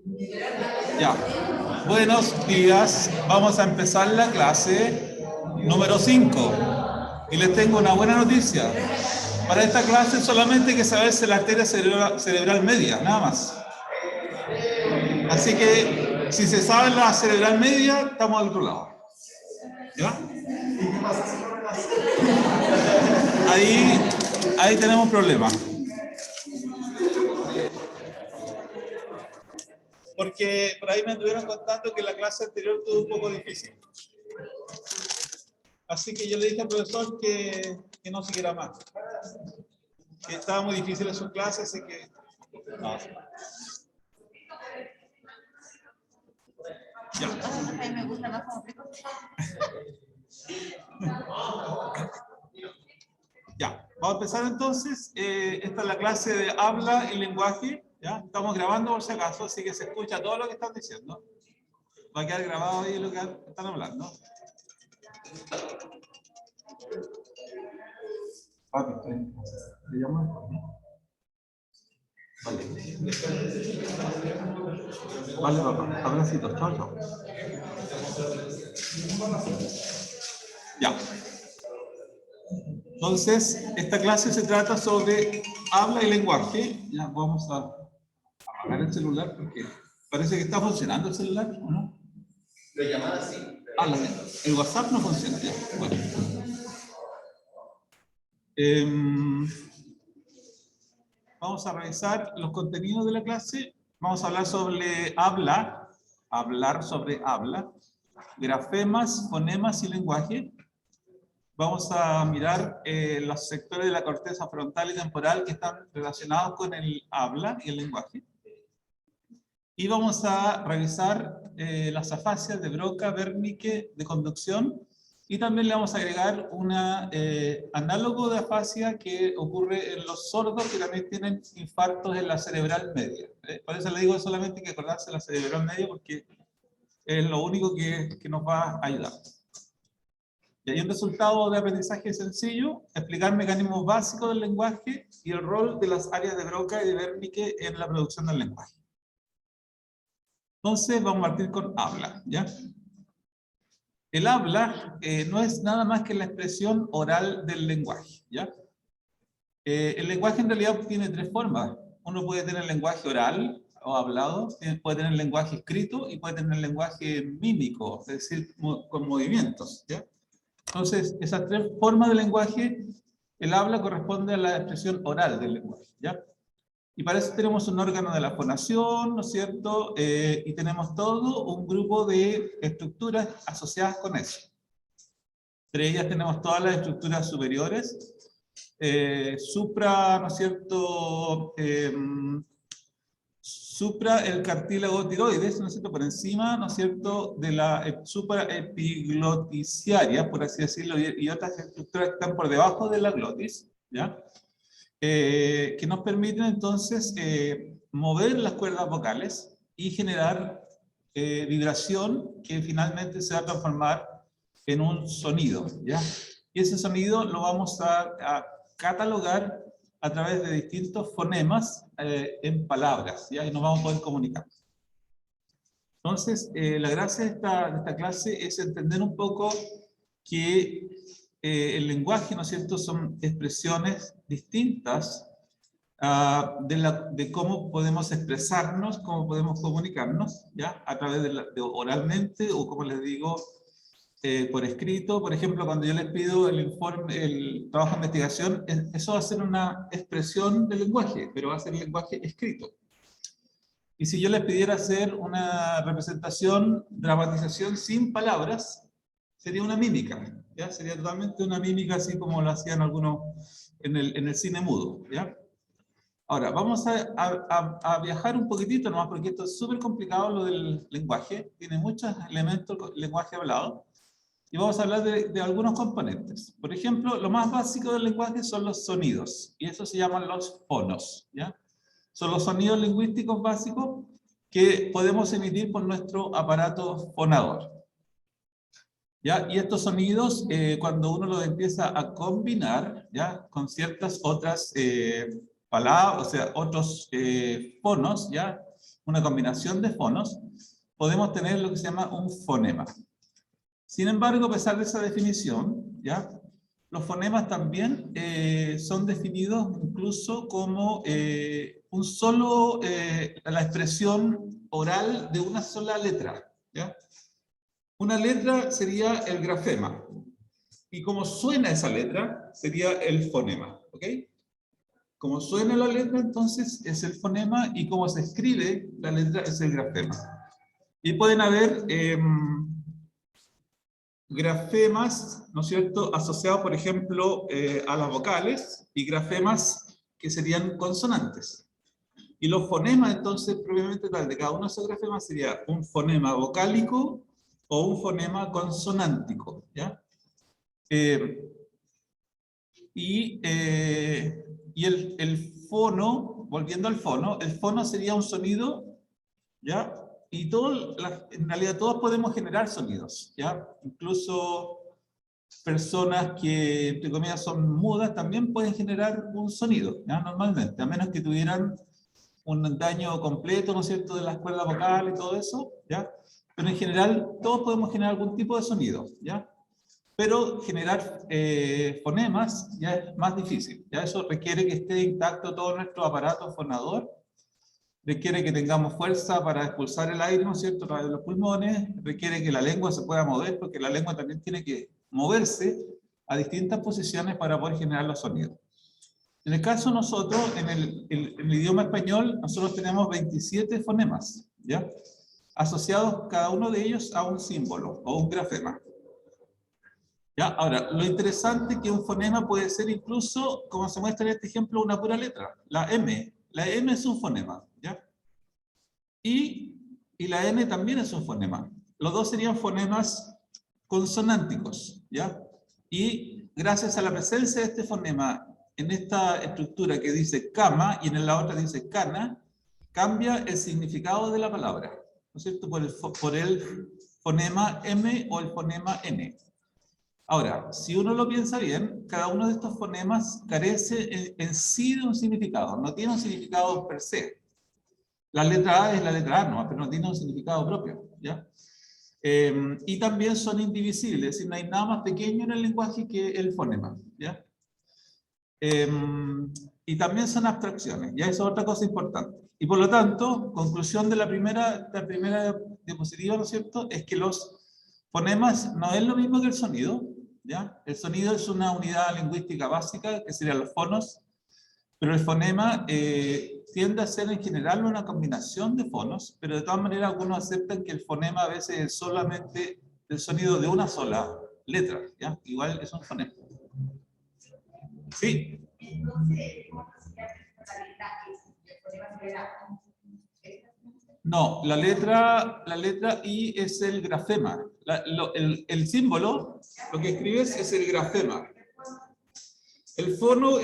Ya. Buenos días. Vamos a empezar la clase número 5. Y les tengo una buena noticia. Para esta clase solamente hay que saberse la arteria cerebral media, nada más. Así que si se sabe la cerebral media, estamos al otro lado. ¿Ya? Ahí tenemos un problema. Porque por ahí me estuvieron contando que la clase anterior estuvo un poco difícil. Así que yo le dije al profesor que no siguiera más. Que estaba muy difícil en su clase, así que... No. Ya. Me gusta más como Ya, vamos a empezar entonces. Esta es la clase de habla y lenguaje. ¿Ya? Estamos grabando por si acaso, así que se escucha todo lo que están diciendo. Va a quedar grabado ahí lo que están hablando. Papi, ¿le llamo? Vale. Vale, papá. Abracitos. Chao, chao. Ya. Entonces, esta clase se trata sobre habla y lenguaje. Ya, vamos a apagar el celular porque parece que está funcionando el celular, ¿o no? La llamada sí. Ah, el WhatsApp no funciona. Ya. Bueno. Vamos a revisar los contenidos de la clase. Vamos a hablar sobre hablar sobre habla, grafemas, fonemas y lenguaje. Vamos a mirar los sectores de la corteza frontal y temporal que están relacionados con el habla y el lenguaje. Y vamos a revisar las afasias de Broca, Wernicke, de conducción. Y también le vamos a agregar un análogo de afasia que ocurre en los sordos que también tienen infartos en la cerebral media. Por eso le digo solamente que acordarse de la cerebral media porque es lo único que nos va a ayudar. Y hay un resultado de aprendizaje sencillo, explicar mecanismos básicos del lenguaje y el rol de las áreas de Broca y de Wernicke en la producción del lenguaje. Entonces vamos a partir con habla, ¿ya? El habla no es nada más que la expresión oral del lenguaje, ¿ya? El lenguaje en realidad tiene tres formas. Uno puede tener lenguaje oral o hablado, puede tener lenguaje escrito y puede tener lenguaje mímico, es decir, con movimientos, ¿ya? Entonces, esas tres formas de lenguaje, el habla corresponde a la expresión oral del lenguaje, ¿ya? Y para eso tenemos un órgano de la fonación, ¿no es cierto? Y tenemos todo un grupo de estructuras asociadas con eso. Entre ellas tenemos todas las estructuras superiores, supra, ¿no es cierto? Supra el cartílago tiroides, ¿no es cierto? Por encima, ¿no es cierto? De la supraepigloticiaria, por así decirlo, y otras estructuras que están por debajo de la glotis, ¿ya? Que nos permiten entonces mover las cuerdas vocales y generar vibración que finalmente se va a transformar en un sonido, ¿ya? Y ese sonido lo vamos a catalogar a través de distintos fonemas en palabras, ¿ya? Y nos vamos a poder comunicar. Entonces, la gracia de esta clase es entender un poco que el lenguaje, ¿no es cierto?, son expresiones distintas de cómo podemos expresarnos, cómo podemos comunicarnos, ¿ya? A través de oralmente o, como les digo, por escrito. Por ejemplo, cuando yo les pido el informe, el trabajo de investigación, eso va a ser una expresión del lenguaje, pero va a ser lenguaje escrito. Y si yo les pidiera hacer una representación, dramatización sin palabras, sería una mímica, ¿ya? Sería totalmente una mímica así como lo hacían algunos en el cine mudo, ¿ya? Ahora, vamos a viajar un poquitito nomás, porque esto es súper complicado lo del lenguaje, tiene muchos elementos del lenguaje hablado, y vamos a hablar de algunos componentes. Por ejemplo, lo más básico del lenguaje son los sonidos, y eso se llaman los fonos, ¿ya? Son los sonidos lingüísticos básicos que podemos emitir por nuestro aparato fonador, ¿ya? Y estos sonidos, cuando uno los empieza a combinar, ¿ya?, con ciertas otras palabras, o sea, otros fonos, ¿ya?, una combinación de fonos, podemos tener lo que se llama un fonema. Sin embargo, a pesar de esa definición, ¿ya? Los fonemas también son definidos incluso como la expresión oral de una sola letra, ¿ya? Una letra sería el grafema, y como suena esa letra, sería el fonema, ¿ok? Como suena la letra, entonces es el fonema, y como se escribe la letra es el grafema. Y pueden haber grafemas, ¿no es cierto?, asociados, por ejemplo, a las vocales, y grafemas que serían consonantes. Y los fonemas, entonces, propiamente tal, de cada uno de esos grafemas sería un fonema vocálico o un fonema consonántico, ¿ya? Y el fono, volviendo al fono, el fono sería un sonido, ¿ya? Y en realidad todos podemos generar sonidos, ¿ya? Incluso personas que, entre comillas, son mudas, también pueden generar un sonido, ¿ya? Normalmente, a menos que tuvieran un daño completo, ¿no es cierto?, de las cuerdas vocales y todo eso, ¿ya? Pero en general, todos podemos generar algún tipo de sonido, ¿ya? Pero generar fonemas ya es más difícil, ¿ya? Eso requiere que esté intacto todo nuestro aparato fonador, requiere que tengamos fuerza para expulsar el aire, ¿no es cierto?, a través de los pulmones, requiere que la lengua se pueda mover, porque la lengua también tiene que moverse a distintas posiciones para poder generar los sonidos. En el caso de nosotros, en el idioma español, nosotros tenemos 27 fonemas, ¿ya? Asociados cada uno de ellos a un símbolo o un grafema. ¿Ya? Ahora, lo interesante es que un fonema puede ser incluso, como se muestra en este ejemplo, una pura letra, la M. La M es un fonema, ¿ya? Y la N también es un fonema. Los dos serían fonemas consonánticos, ¿ya? Y gracias a la presencia de este fonema en esta estructura que dice cama y en la otra dice cana, cambia el significado de la palabra, ¿no es cierto?, por el fonema M o el fonema N. Ahora, si uno lo piensa bien, cada uno de estos fonemas carece en sí de un significado, no tiene un significado per se. La letra A es la letra A, ¿no?, pero no tiene un significado propio, ¿ya? Y también son indivisibles, es decir, no hay nada más pequeño en el lenguaje que el fonema, ¿ya? Y también son abstracciones, ya eso es otra cosa importante. Y por lo tanto, conclusión de la primera diapositiva, ¿no es cierto?, es que los fonemas no es lo mismo que el sonido, ¿ya? El sonido es una unidad lingüística básica, que serían los fonos, pero el fonema tiende a ser en general una combinación de fonos, pero de todas maneras algunos aceptan que el fonema a veces es solamente el sonido de una sola letra, ¿ya? Igual es un fonema. Sí. No, la letra I es el grafema. El símbolo, lo que escribes es el grafema. El fono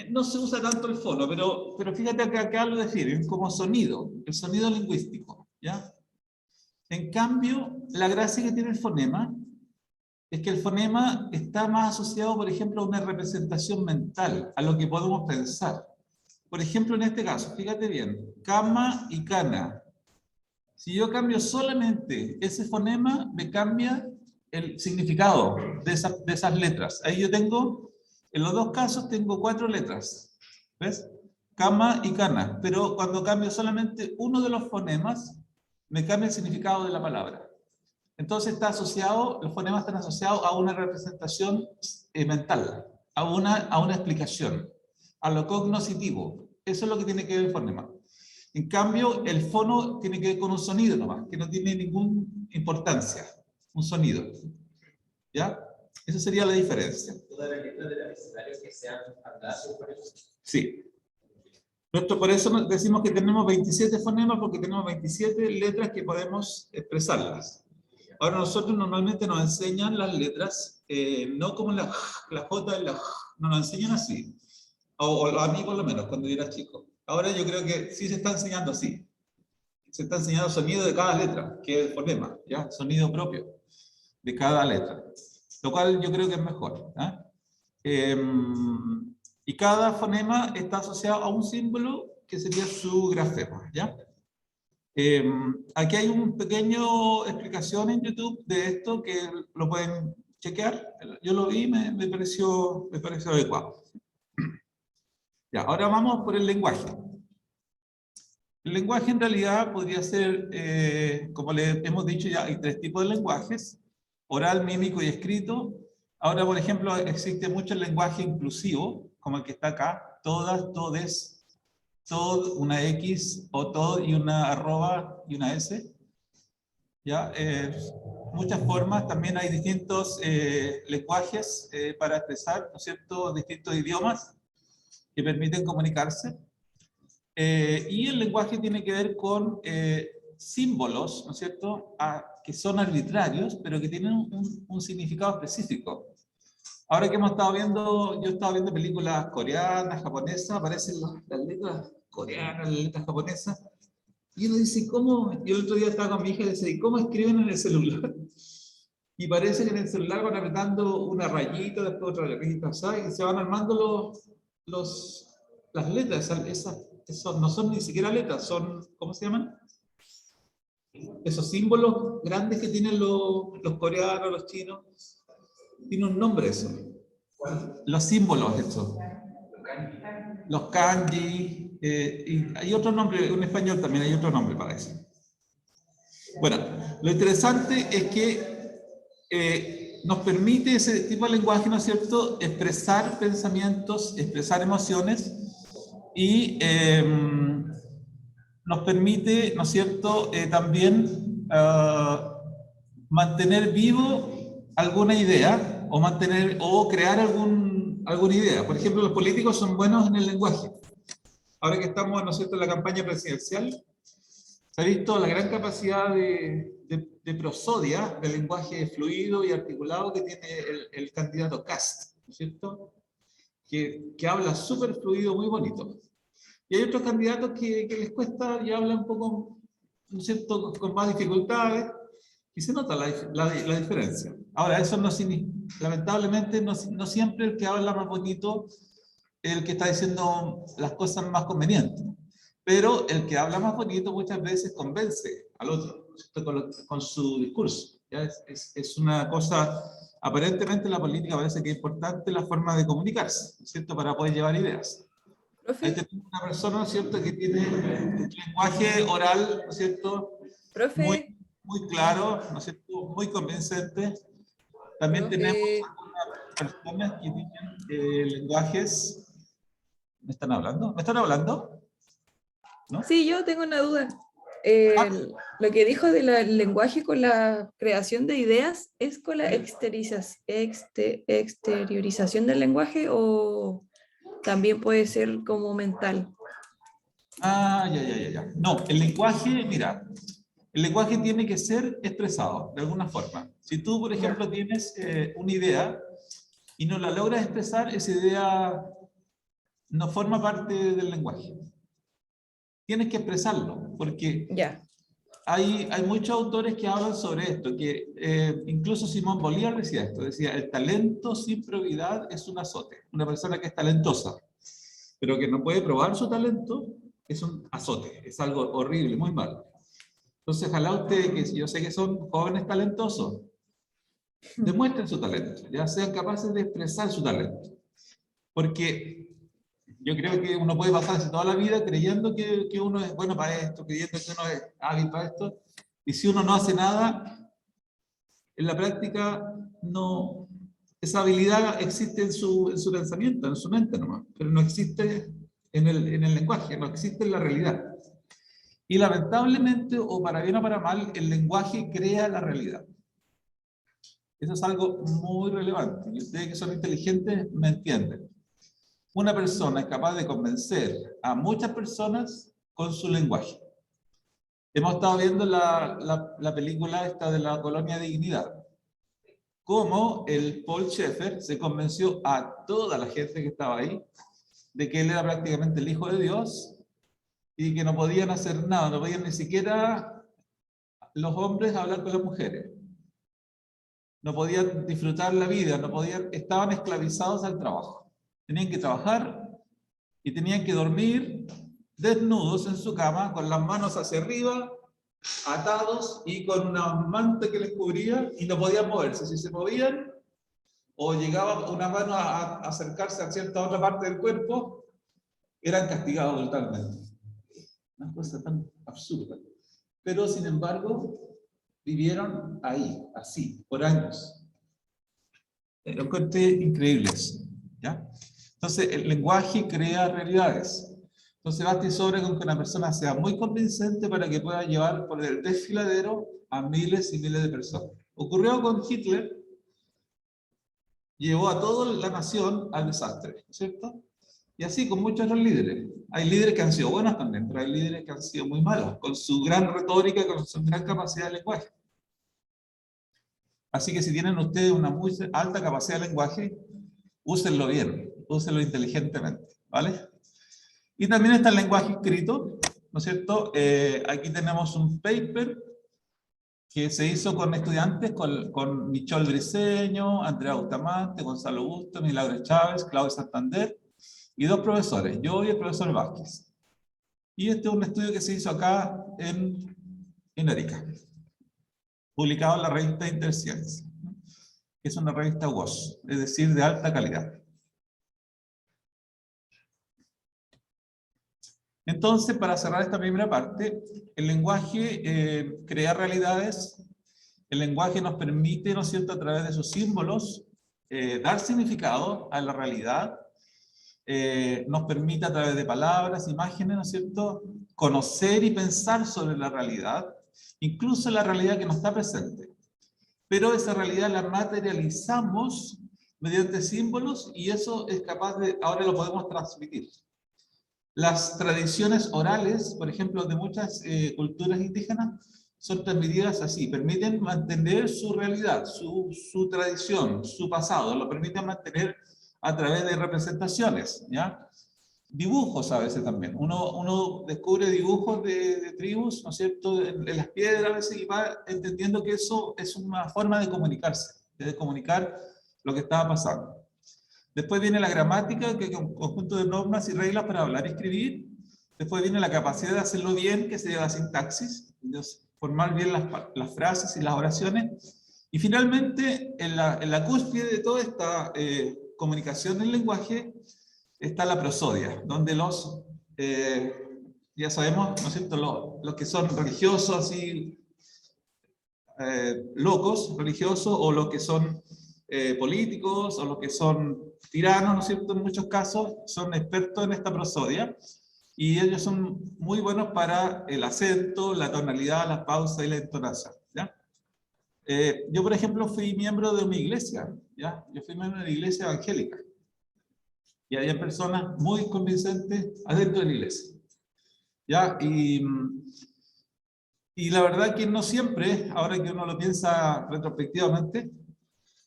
no se usa tanto el fono, pero fíjate que acá lo definen como sonido, el sonido lingüístico, ¿ya? En cambio, la gracia que tiene el fonema es que el fonema está más asociado, por ejemplo, a una representación mental, a lo que podemos pensar. Por ejemplo, en este caso, fíjate bien, cama y cana. Si yo cambio solamente ese fonema, me cambia el significado de esas letras. Ahí yo tengo, en los dos casos, tengo 4 letras. ¿Ves? Cama y cana. Pero cuando cambio solamente uno de los fonemas, me cambia el significado de la palabra. Entonces los fonemas están asociados a una representación mental, a una explicación, a lo cognoscitivo. Eso es lo que tiene que ver el fonema. En cambio, el fono tiene que ver con un sonido nomás, que no tiene ninguna importancia, un sonido. ¿Ya? Esa sería la diferencia. ¿Todas las letras del abecedario que sean habladas por eso? Sí. Por eso decimos que tenemos 27 fonemas, porque tenemos 27 letras que podemos expresarlas. Ahora, nosotros normalmente nos enseñan las letras, no como la J y la J, no nos enseñan así. O a mí por lo menos, cuando yo era chico. Ahora yo creo que sí se está enseñando así. Se está enseñando el sonido de cada letra, que es el fonema, ¿ya? Sonido propio de cada letra. Lo cual yo creo que es mejor, ¿eh? Y cada fonema está asociado a un símbolo que sería su grafema, ¿ya? Aquí hay un pequeño explicación en YouTube de esto que lo pueden chequear. Yo lo vi, me pareció adecuado. Ya, ahora vamos por el lenguaje. El lenguaje en realidad podría ser, como le hemos dicho ya, hay 3 tipos de lenguajes: oral, mímico y escrito. Ahora, por ejemplo, existe mucho el lenguaje inclusivo, como el que está acá: todas, todes, tod, una X, o tod y una arroba y una S. ¿Ya? Muchas formas, también hay distintos lenguajes para expresar, ¿no es cierto?, distintos idiomas que permiten comunicarse. Y el lenguaje tiene que ver con símbolos, ¿no es cierto?, que son arbitrarios, pero que tienen un significado específico. Ahora que hemos estado viendo, yo he estado viendo películas coreanas, japonesas, aparecen las letras coreanas, las letras japonesas, y uno dice, ¿cómo? Yo el otro día estaba con mi hija y decía, ¿y cómo escriben en el celular? Y parece que en el celular van apretando una rayita, después otra rayita, ¿sabes? Y se van armando las letras, esos no son ni siquiera letras, son, ¿cómo se llaman? Esos símbolos grandes que tienen los coreanos, los chinos. Tiene un nombre eso. Los símbolos, eso. Los kanji. Y hay otro nombre, en español también hay otro nombre para eso. Bueno, lo interesante es que nos permite ese tipo de lenguaje, ¿no es cierto?, expresar pensamientos, expresar emociones, y nos permite, ¿no es cierto?, también mantener vivo alguna idea, o crear alguna idea. Por ejemplo, los políticos son buenos en el lenguaje. Ahora que estamos, ¿no es cierto?, en la campaña presidencial, se ha visto la gran capacidad de prosodia, de lenguaje fluido y articulado que tiene el candidato Kast, ¿no es cierto?, que habla súper fluido, muy bonito. Y hay otros candidatos que les cuesta y hablan un poco, ¿no es cierto?, con más dificultades, y se nota la diferencia. Ahora, eso no significa, lamentablemente, no siempre el que habla más bonito es el que está diciendo las cosas más convenientes. Pero el que habla más bonito muchas veces convence al otro, ¿no?, con su discurso. ¿Ya? Es una cosa, aparentemente en la política parece que es importante la forma de comunicarse, ¿no es cierto?, para poder llevar ideas. Ahí Profe, tenemos una persona, ¿no es cierto?, que tiene un lenguaje oral, ¿no es cierto?, muy, profe, muy claro, ¿no es cierto?, muy convincente. También tenemos profe. algunas personas que tienen lenguajes... ¿Me están hablando? ¿Me están hablando? ¿No? Sí, yo tengo una duda. Ah, Lo que dijo del lenguaje con la creación de ideas, ¿es con la exteriorización del lenguaje o también puede ser como mental? ya. No, el lenguaje, mira, el lenguaje tiene que ser expresado de alguna forma. Si tú, por ejemplo, tienes una idea y no la logras expresar, esa idea no forma parte del lenguaje. Tienes que expresarlo, porque Ya, hay muchos autores que hablan sobre esto, que incluso Simón Bolívar decía esto, decía, el talento sin probidad es un azote. Una persona que es talentosa, pero que no puede probar su talento, es un azote, es algo horrible, muy malo. Entonces, ojalá ustedes, que yo sé que son jóvenes talentosos, demuestren su talento, ya sean capaces de expresar su talento. Porque yo creo que uno puede pasarse toda la vida creyendo que uno es bueno para esto, creyendo que uno es hábil para esto, y si uno no hace nada, en la práctica no, esa habilidad existe en su pensamiento, en su mente nomás, pero no existe en el lenguaje, no existe en la realidad. Y lamentablemente, o para bien o para mal, el lenguaje crea la realidad. Eso es algo muy relevante. Y ustedes que son inteligentes me entienden. Una persona es capaz de convencer a muchas personas con su lenguaje. Hemos estado viendo la película esta de la Colonia de Dignidad. Cómo el Paul Schaeffer se convenció a toda la gente que estaba ahí de que él era prácticamente el Hijo de Dios y que no podían hacer nada, no podían ni siquiera los hombres hablar con las mujeres. No podían disfrutar la vida, no podían, estaban esclavizados al trabajo. Tenían que trabajar y tenían que dormir desnudos en su cama, con las manos hacia arriba, atados y con una manta que les cubría y no podían moverse. Si se movían o llegaba una mano a acercarse a cierta otra parte del cuerpo, eran castigados brutalmente. Una cosa tan absurda. Pero sin embargo, vivieron ahí, así, por años. Lo encontré increíble eso, ¿ya? Entonces, el lenguaje crea realidades. Entonces, basta y sobra con que una persona sea muy convincente para que pueda llevar por el desfiladero a miles y miles de personas. Ocurrió con Hitler, llevó a toda la nación al desastre, ¿cierto? Y así con muchos otros líderes. Hay líderes que han sido buenos también, pero hay líderes que han sido muy malos, con su gran retórica, con su gran capacidad de lenguaje. Así que si tienen ustedes una muy alta capacidad de lenguaje, úsenlo bien, úsenlo inteligentemente, ¿vale? Y también está el lenguaje escrito, ¿no es cierto? Aquí tenemos un paper que se hizo con estudiantes, con Michol Briceño, Andrea Bustamante, Gonzalo Busto, Milagros Chávez, Claudio Santander, y dos profesores, yo y el profesor Vázquez. Y este es un estudio que se hizo acá en Arica, publicado en la revista Interciencia, que es una revista WOS, es decir, de alta calidad. Entonces, para cerrar esta primera parte, el lenguaje crea realidades, el lenguaje nos permite, ¿no es cierto?, a través de sus símbolos, dar significado a la realidad, nos permite a través de palabras, imágenes, ¿no es cierto?, conocer y pensar sobre la realidad, incluso la realidad que no está presente. Pero esa realidad la materializamos mediante símbolos y eso es capaz de, ahora lo podemos transmitir. Las tradiciones orales, por ejemplo, de muchas culturas indígenas, son transmitidas así, permiten mantener su realidad, su tradición, su pasado, lo permiten mantener a través de representaciones, ¿ya? Dibujos a veces también. Uno descubre dibujos de tribus, ¿no es cierto?, en las piedras a veces y va entendiendo que eso es una forma de comunicarse, de comunicar lo que estaba pasando. Después viene la gramática, que es un conjunto de normas y reglas para hablar y escribir. Después viene la capacidad de hacerlo bien, que sería la sintaxis, de formar bien las frases y las oraciones. Y finalmente, en la cúspide de toda esta comunicación del lenguaje, está la prosodia, donde ya sabemos, ¿no es cierto?, los que son religiosos, así, locos religiosos, o los que son políticos, o los que son tiranos, ¿no es cierto?, en muchos casos, son expertos en esta prosodia, y ellos son muy buenos para el acento, la tonalidad, la pausa y la entonación, ¿ya? Yo, por ejemplo, fui miembro de una iglesia, ¿ya? Yo fui miembro de una iglesia evangélica, y había personas muy convincentes adentro de la iglesia, ¿ya? Y la verdad que no siempre, ahora que uno lo piensa retrospectivamente,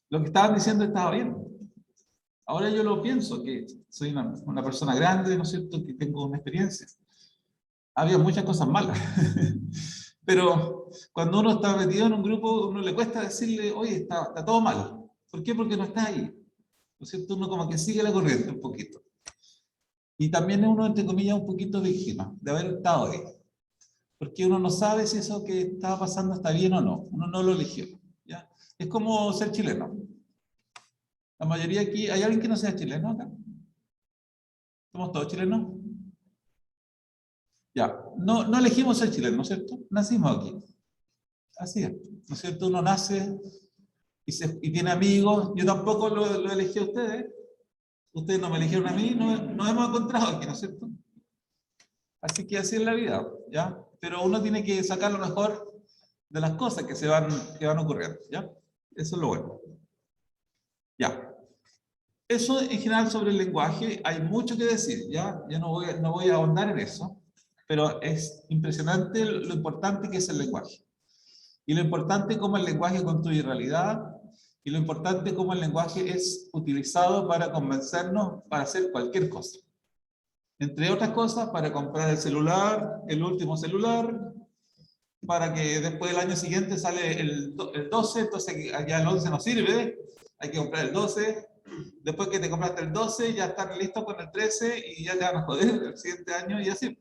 lo que estaban diciendo estaba bien. Ahora yo lo pienso, que soy una persona grande, ¿no es cierto?, que tengo una experiencia. Había muchas cosas malas. Pero cuando uno está metido en un grupo, uno le cuesta decirle, oye, está todo mal. ¿Por qué? Porque no está ahí. ¿No es cierto? Uno como que sigue la corriente un poquito. Y también uno, entre comillas, un poquito víctima de haber estado ahí. Porque uno no sabe si eso que estaba pasando está bien o no. Uno no lo eligió, ¿ya? Es como ser chileno. La mayoría aquí, ¿hay alguien que no sea chileno acá? ¿Somos todos chilenos? Ya, no elegimos ser chilenos, ¿no es cierto? Nacimos aquí. Así es, ¿no es cierto? Uno nace y tiene amigos. Yo tampoco lo elegí a ustedes. Ustedes no me eligieron a mí, nos hemos encontrado aquí, ¿no es cierto? Así que así es la vida, ¿ya? Pero uno tiene que sacar lo mejor de las cosas que van ocurriendo, ¿ya? Eso es lo bueno. Ya. Eso en general sobre el lenguaje, hay mucho que decir, ¿ya? Yo no voy a ahondar en eso, pero es impresionante lo importante que es el lenguaje. Y lo importante cómo el lenguaje construye realidad, y lo importante cómo el lenguaje es utilizado para convencernos para hacer cualquier cosa. Entre otras cosas, para comprar el celular, el último celular, para que después del año siguiente sale el 12, entonces ya el 11 no sirve, hay que comprar el 12. Después que te compraste el 12, ya están listos con el 13 y ya te van a joder el siguiente año y así.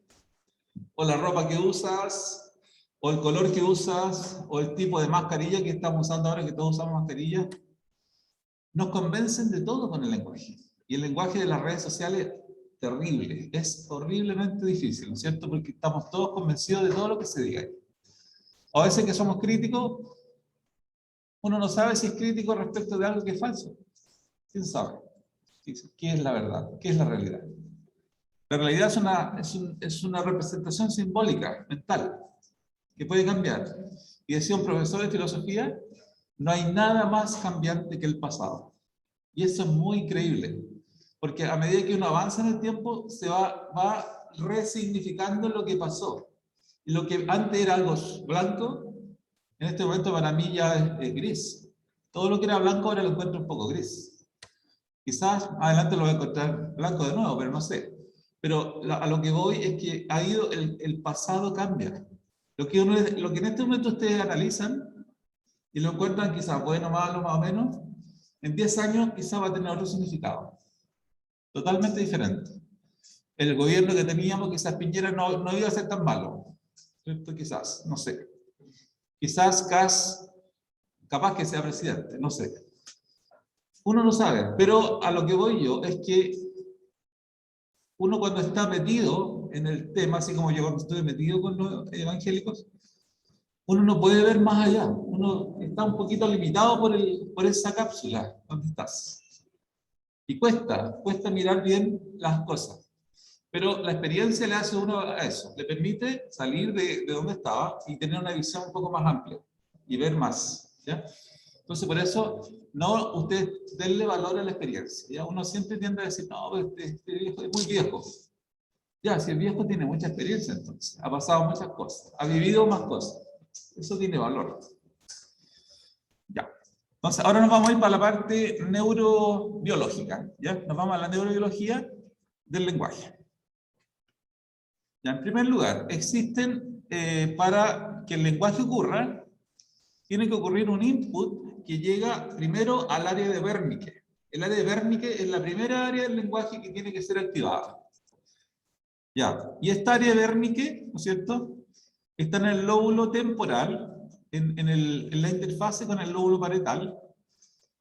o la ropa que usas, o el color que usas, o el tipo de mascarilla que estamos usando ahora, que todos usamos mascarilla. Nos convencen de todo con el lenguaje. Y el lenguaje de las redes sociales, terrible, es horriblemente difícil, ¿no es cierto? Porque estamos todos convencidos de todo lo que se diga. A veces que somos críticos, uno no sabe si es crítico respecto de algo que es falso. ¿Quién sabe? ¿Qué es la verdad? ¿Qué es la realidad? La realidad es una representación simbólica, mental, que puede cambiar. Y decía un profesor de filosofía, no hay nada más cambiante que el pasado. Y eso es muy creíble, porque a medida que uno avanza en el tiempo, se va resignificando lo que pasó. Y lo que antes era algo blanco, en este momento para mí ya es gris. Todo lo que era blanco ahora lo encuentro un poco gris. Quizás adelante lo voy a encontrar blanco de nuevo, pero no sé. Pero a lo que voy es que ha ido, el pasado cambia. Lo que en este momento ustedes analizan y lo encuentran quizás bueno, malo, más o menos, en 10 años quizás va a tener otro significado. Totalmente diferente. El gobierno que teníamos, quizás Piñera no iba a ser tan malo. ¿Cierto? Quizás, no sé. Quizás Kass, capaz que sea presidente, no sé. Uno no sabe, pero a lo que voy yo es que uno cuando está metido en el tema, así como yo cuando estuve metido con los evangélicos, uno no puede ver más allá. Uno está un poquito limitado por esa cápsula donde estás. Y cuesta mirar bien las cosas. Pero la experiencia le hace a uno a eso, le permite salir de donde estaba y tener una visión un poco más amplia y ver más, ¿ya? Entonces, por eso, no ustedes denle valor a la experiencia, ¿ya? Uno siempre tiende a decir, no, este viejo es muy viejo. Ya, si el viejo tiene mucha experiencia, entonces, ha pasado muchas cosas, ha vivido más cosas, eso tiene valor. Ya. Entonces, ahora nos vamos a ir para la parte neurobiológica, ¿ya? Nos vamos a la neurobiología del lenguaje. Ya, en primer lugar, para que el lenguaje ocurra, tiene que ocurrir un input que llega primero al área de Wernicke. El área de Wernicke es la primera área del lenguaje que tiene que ser activada. Ya, y esta área de Wernicke, ¿no es cierto?, está en el lóbulo temporal, en la interfase con el lóbulo parietal,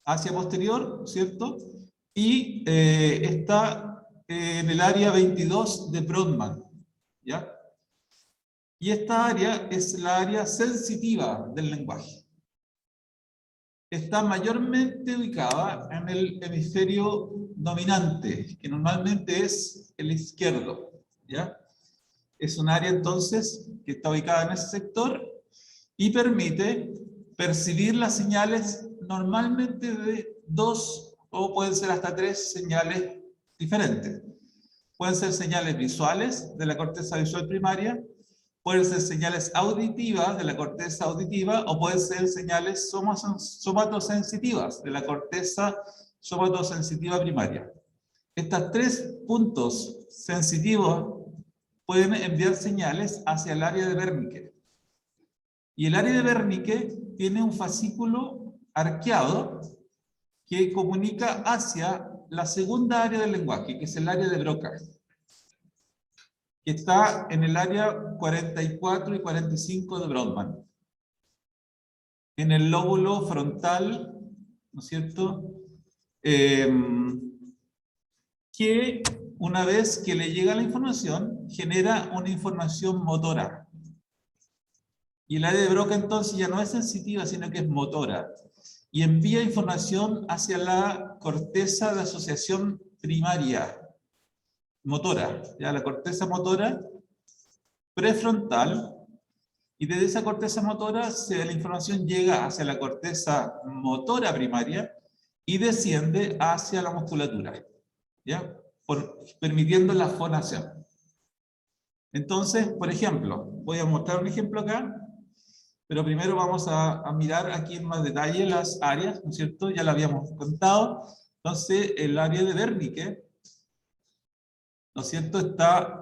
hacia posterior, ¿no es cierto?, y está en el área 22 de Brodmann. ¿Ya? Y esta área es la área sensitiva del lenguaje. Está mayormente ubicada en el hemisferio dominante, que normalmente es el izquierdo. ¿Ya? Es un área entonces que está ubicada en ese sector y permite percibir las señales normalmente de 2 o pueden ser hasta 3 señales diferentes. Pueden ser señales visuales de la corteza visual primaria, pueden ser señales auditivas de la corteza auditiva o pueden ser señales somatosensitivas de la corteza somatosensitiva primaria. Estos 3 puntos sensitivos pueden enviar señales hacia el área de Wernicke. Y el área de Wernicke tiene un fascículo arqueado que comunica hacia la segunda área del lenguaje, que es el área de Broca, que está en el área 44 y 45 de Brodmann, en el lóbulo frontal, ¿no es cierto?, que una vez que le llega la información, genera una información motora. Y el área de Broca entonces ya no es sensitiva, sino que es motora. Y envía información hacia la corteza de asociación primaria, motora, ya la corteza motora prefrontal, y desde esa corteza motora la información llega hacia la corteza motora primaria y desciende hacia la musculatura, ¿ya? Permitiendo la fonación. Entonces, por ejemplo, voy a mostrar un ejemplo acá, pero primero vamos a mirar aquí en más detalle las áreas, ¿no es cierto? Ya lo habíamos contado. Entonces, el área de Wernicke, ¿no es cierto?,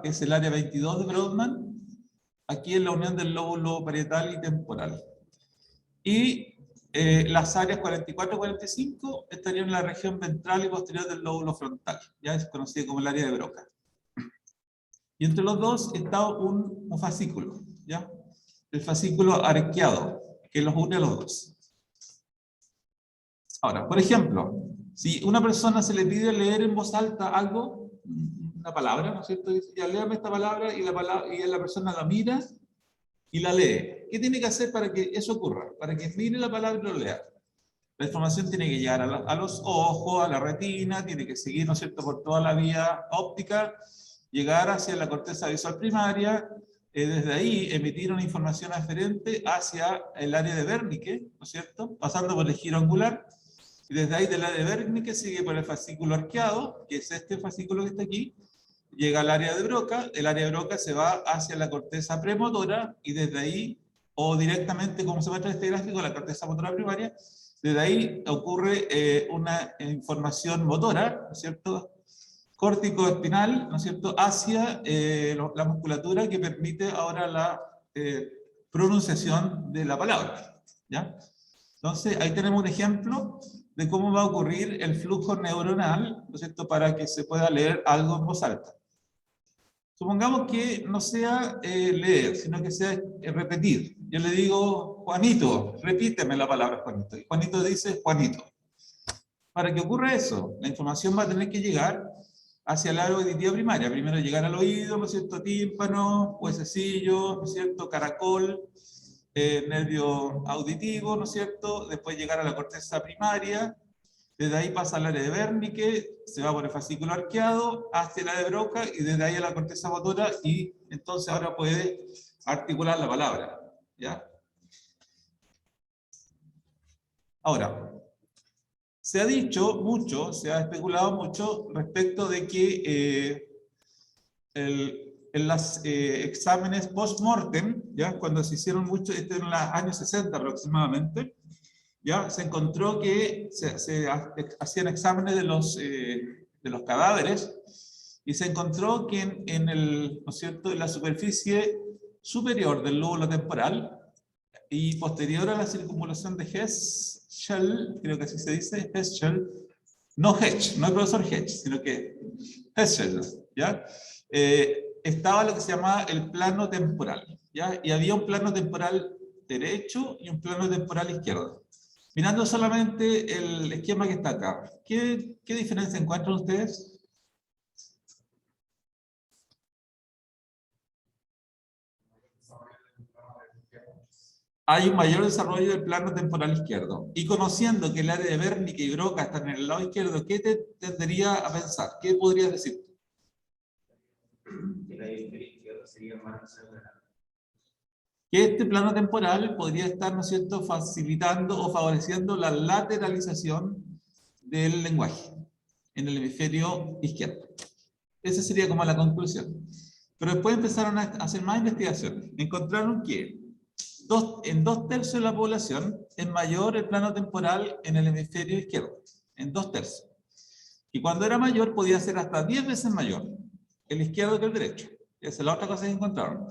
es el área 22 de Brodmann, aquí en la unión del lóbulo parietal y temporal. Y las áreas 44 y 45 estarían en la región ventral y posterior del lóbulo frontal, ya es conocido como el área de Broca. Y entre los dos está un fascículo, ¿ya? El fascículo arqueado, que los une a los dos. Ahora, por ejemplo, si una persona se le pide leer en voz alta algo, una palabra, ¿no es cierto? Dice, ya léame esta palabra, y la persona la mira y la lee. ¿Qué tiene que hacer para que eso ocurra? Para que mire la palabra y lo lea. La información tiene que llegar a los ojos, a la retina, tiene que seguir, ¿no es cierto?, por toda la vía óptica, llegar hacia la corteza visual primaria, desde ahí emitir una información aferente hacia el área de Wernicke, ¿no es cierto?, pasando por el giro angular, y desde ahí del área de Wernicke sigue por el fascículo arqueado, que es este fascículo que está aquí, llega al área de Broca, el área de Broca se va hacia la corteza premotora, y desde ahí, o directamente, como se muestra en este gráfico, la corteza motora primaria, desde ahí ocurre una información motora, ¿no es cierto?, córtico-espinal, ¿no es cierto?, hacia la musculatura que permite ahora la pronunciación de la palabra, ¿ya? Entonces, ahí tenemos un ejemplo de cómo va a ocurrir el flujo neuronal, ¿no es cierto?, para que se pueda leer algo en voz alta. Supongamos que no sea leer, sino que sea repetir. Yo le digo, Juanito, repíteme la palabra Juanito. Y Juanito dice, Juanito. Para que ocurra eso, la información va a tener que llegar hacia el área auditiva primaria. Primero llegar al oído, ¿no es cierto?, tímpano, huesecillo, ¿no es cierto?, caracol, nervio auditivo, ¿no es cierto?, después llegar a la corteza primaria. Desde ahí pasa al área de Wernicke, se va por el fascículo arqueado, hacia el área de Broca, y desde ahí a la corteza motora, y entonces ahora puede articular la palabra, ¿ya? Ahora, se ha dicho mucho, se ha especulado mucho respecto de que en los exámenes post-mortem, ¿ya?, cuando se hicieron mucho, en los años 60 aproximadamente, ¿ya?, se encontró que se hacían exámenes de los cadáveres, y se encontró que ¿no es cierto?, en la superficie superior del lóbulo temporal y posterior a la circunvalación de Herschel, creo que así se dice, Herschel, no Hedge, no el profesor Hedge, sino que Herschel, ¿ya?, estaba lo que se llamaba el plano temporal, ¿ya?, y había un plano temporal derecho y un plano temporal izquierdo. Mirando solamente el esquema que está acá, ¿qué diferencia encuentran ustedes? Hay un mayor desarrollo del plano temporal izquierdo. Y conociendo que el área de Wernicke y Broca están en el lado izquierdo, ¿qué te tendría a pensar? ¿Qué podrías decir? Que el área izquierdo sería más... que este plano temporal podría estar, ¿no es cierto?, facilitando o favoreciendo la lateralización del lenguaje en el hemisferio izquierdo. Esa sería como la conclusión. Pero después empezaron a hacer más investigaciones. Encontraron que en 2/3 de la población es mayor el plano temporal en el hemisferio izquierdo, en 2/3. Y cuando era mayor podía ser hasta 10 veces mayor el izquierdo que el derecho. Esa es la otra cosa que encontraron.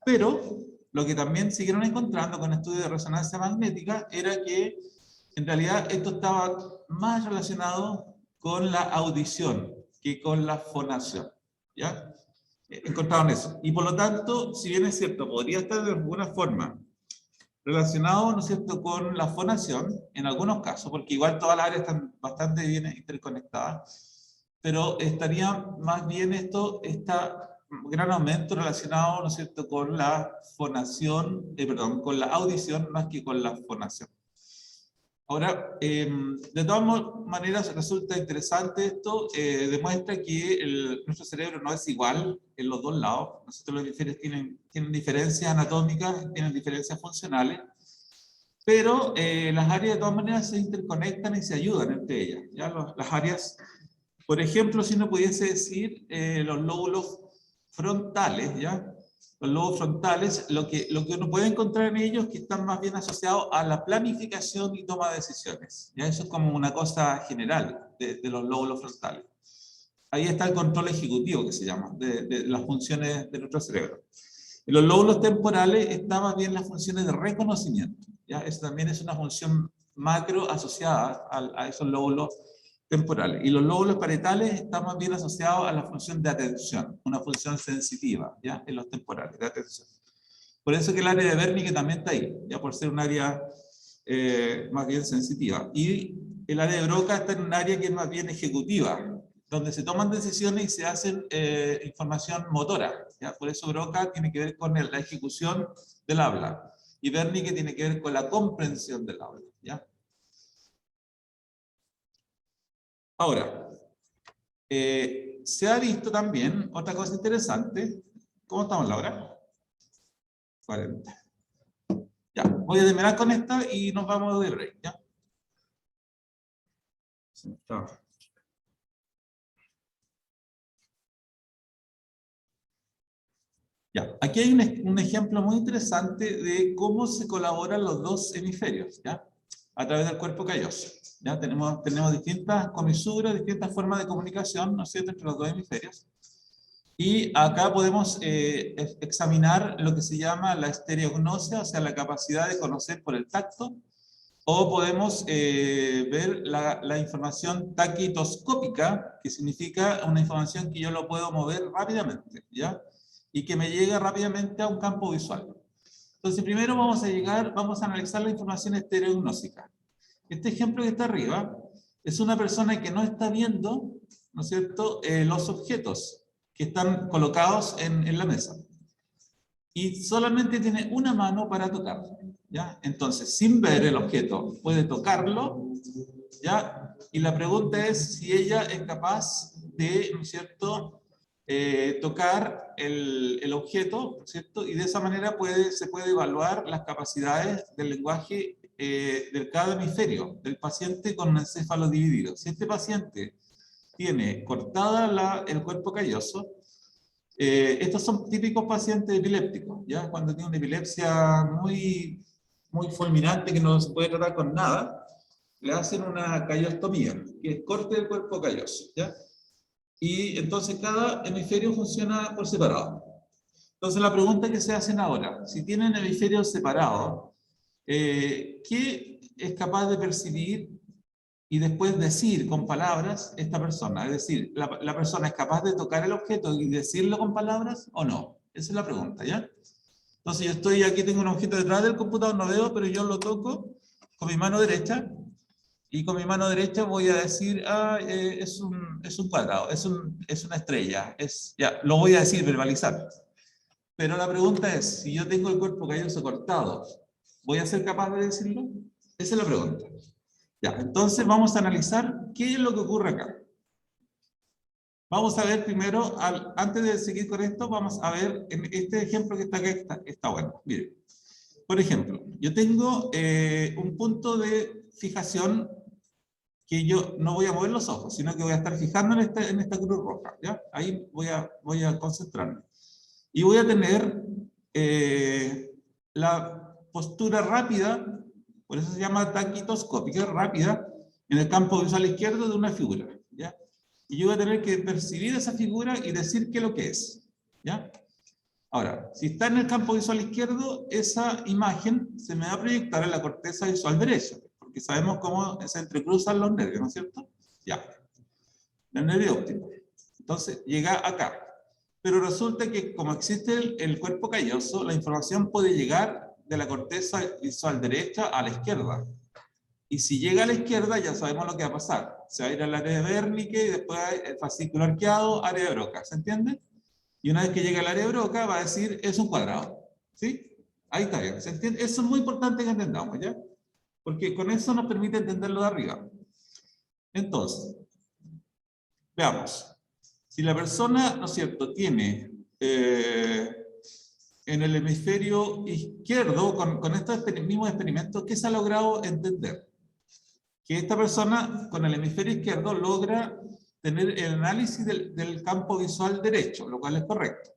Pero lo que también siguieron encontrando con estudios de resonancia magnética era que en realidad esto estaba más relacionado con la audición que con la fonación, ¿ya? Encontraron eso. Y por lo tanto, si bien es cierto, podría estar de alguna forma relacionado, ¿no es cierto?, con la fonación, en algunos casos, porque igual todas las áreas están bastante bien interconectadas, pero estaría más bien está gran aumento relacionado, ¿no es cierto?, con la fonación, con la audición más que con la fonación. Ahora, de todas maneras resulta interesante esto, demuestra que nuestro cerebro no es igual en los dos lados. Nosotros los hemisferios tienen diferencias anatómicas, tienen diferencias funcionales, pero las áreas de todas maneras se interconectan y se ayudan entre ellas, ¿ya? Las áreas, por ejemplo, si uno pudiese decir los lóbulos frontales, ¿ya? Los lobos frontales, lo que uno puede encontrar en ellos que están más bien asociados a la planificación y toma de decisiones. ¿Ya? Eso es como una cosa general de los lóbulos frontales. Ahí está el control ejecutivo, que se llama, de las funciones de nuestro cerebro. En los lóbulos temporales están más bien las funciones de reconocimiento. ¿Ya? Eso también es una función macro asociada a esos lóbulos temporales. Y los lóbulos parietales están más bien asociados a la función de atención, una función sensitiva, ¿ya? En los temporales, de atención. Por eso que el área de Wernicke también está ahí, ya por ser un área más bien sensitiva. Y el área de Broca está en un área que es más bien ejecutiva, donde se toman decisiones y se hacen información motora, ¿ya? Por eso Broca tiene que ver con la ejecución del habla, y Wernicke tiene que ver con la comprensión del habla, ¿ya? Ahora, se ha visto también otra cosa interesante. ¿Cómo estamos en la hora? 40. Ya, voy a terminar con esta y nos vamos de break, ¿ya? Ya, aquí hay un ejemplo muy interesante de cómo se colaboran los dos hemisferios, ¿ya? A través del cuerpo calloso. ¿Ya? Tenemos distintas comisuras, distintas formas de comunicación, ¿no es cierto?, entre los dos hemisferios. Y acá podemos examinar lo que se llama la estereognosia, o sea, la capacidad de conocer por el tacto, o podemos ver la información taquitoscópica, que significa una información que yo lo puedo mover rápidamente, ¿ya? Y que me llega rápidamente a un campo visual. Entonces, primero vamos a analizar la información estereognósica. Este ejemplo que está arriba es una persona que no está viendo, ¿no es cierto?, los objetos que están colocados en la mesa. Y solamente tiene una mano para tocar, ¿ya? Entonces, sin ver el objeto, puede tocarlo, ¿ya? Y la pregunta es si ella es capaz de, ¿no es cierto?, tocar el objeto, ¿cierto? Y de esa manera se puede evaluar las capacidades del lenguaje de cada hemisferio del paciente con un encéfalo dividido. Si este paciente tiene cortada el cuerpo calloso, estos son típicos pacientes epilépticos, ¿ya? Cuando tiene una epilepsia muy, muy fulminante que no se puede tratar con nada, le hacen una callostomía, que es corte del cuerpo calloso, ¿ya? Y entonces cada hemisferio funciona por separado. Entonces la pregunta que se hacen ahora, si tienen hemisferios separados, ¿qué es capaz de percibir y después decir con palabras esta persona? Es decir, ¿la persona es capaz de tocar el objeto y decirlo con palabras o no? Esa es la pregunta, ¿ya? Entonces yo estoy aquí, tengo un objeto detrás del computador, no veo, pero yo lo toco con mi mano derecha, y con mi mano derecha voy a decir, es un cuadrado, es una estrella, ya, lo voy a decir, verbalizar. Pero la pregunta es, si yo tengo el cuerpo calloso cortado, ¿voy a ser capaz de decirlo? Esa es la pregunta. Ya, entonces vamos a analizar qué es lo que ocurre acá. Vamos a ver primero, antes de seguir con esto, vamos a ver en este ejemplo que está acá, está bueno. Miren, por ejemplo, yo tengo un punto de fijación que yo no voy a mover los ojos, sino que voy a estar fijando en esta cruz roja, ¿ya? Ahí voy a concentrarme. Y voy a tener la postura rápida, por eso se llama taquitoscópica, rápida, en el campo visual izquierdo de una figura, ¿ya? Y yo voy a tener que percibir esa figura y decir qué es lo que es, ¿ya? Ahora, si está en el campo visual izquierdo, esa imagen se me va a proyectar en la corteza visual derecha, porque sabemos cómo se entrecruzan los nervios, ¿no es cierto? Ya. El nervio óptico. Entonces, llega acá. Pero resulta que como existe el cuerpo calloso, la información puede llegar de la corteza visual derecha a la izquierda. Y si llega a la izquierda, ya sabemos lo que va a pasar. Se va a ir al área de Wernicke y después el fascículo arqueado, área de Broca. ¿Se entiende? Y una vez que llegue al área de Broca, va a decir, es un cuadrado. ¿Sí? Ahí está bien. ¿Se entiende? Eso es muy importante que entendamos, ¿ya? Porque con eso nos permite entenderlo de arriba. Entonces, veamos. Si la persona, ¿no es cierto?, tiene en el hemisferio izquierdo, con estos mismos experimentos, ¿qué se ha logrado entender? Que esta persona con el hemisferio izquierdo logra tener el análisis del campo visual derecho, lo cual es correcto.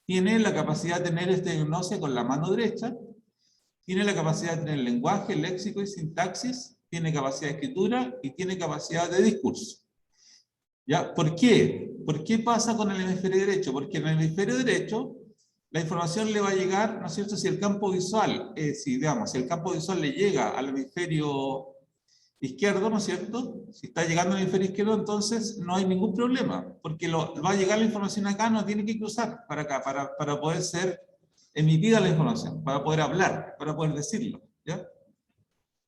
Tiene la capacidad de tener estereognosia con la mano derecha, tiene la capacidad de tener lenguaje, léxico y sintaxis, tiene capacidad de escritura y tiene capacidad de discurso. ¿Ya? ¿Por qué? ¿Por qué pasa con el hemisferio derecho? Porque en el hemisferio derecho la información le va a llegar, ¿no es cierto? Si el campo visual, si el campo visual le llega al hemisferio izquierdo, ¿no es cierto? Si está llegando al hemisferio izquierdo, entonces no hay ningún problema, porque va a llegar la información acá, no tiene que cruzar para acá, para poder ser emitida la información, para poder hablar, para poder decirlo, ¿ya?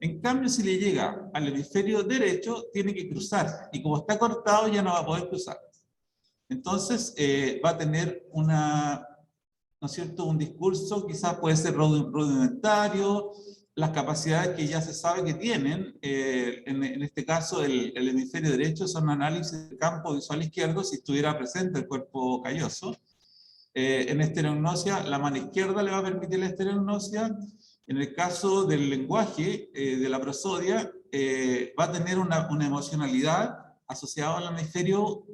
En cambio, si le llega al hemisferio derecho, tiene que cruzar, y como está cortado, ya no va a poder cruzar. Entonces, va a tener ¿no es cierto?, un discurso, quizás puede ser rudimentario, las capacidades que ya se sabe que tienen, en este caso el hemisferio derecho, son análisis de campo visual izquierdo si estuviera presente el cuerpo calloso. En estereognosia, la mano izquierda le va a permitir la estereognosia. En el caso del lenguaje, de la prosodia, va a tener una emocionalidad asociada al hemisferio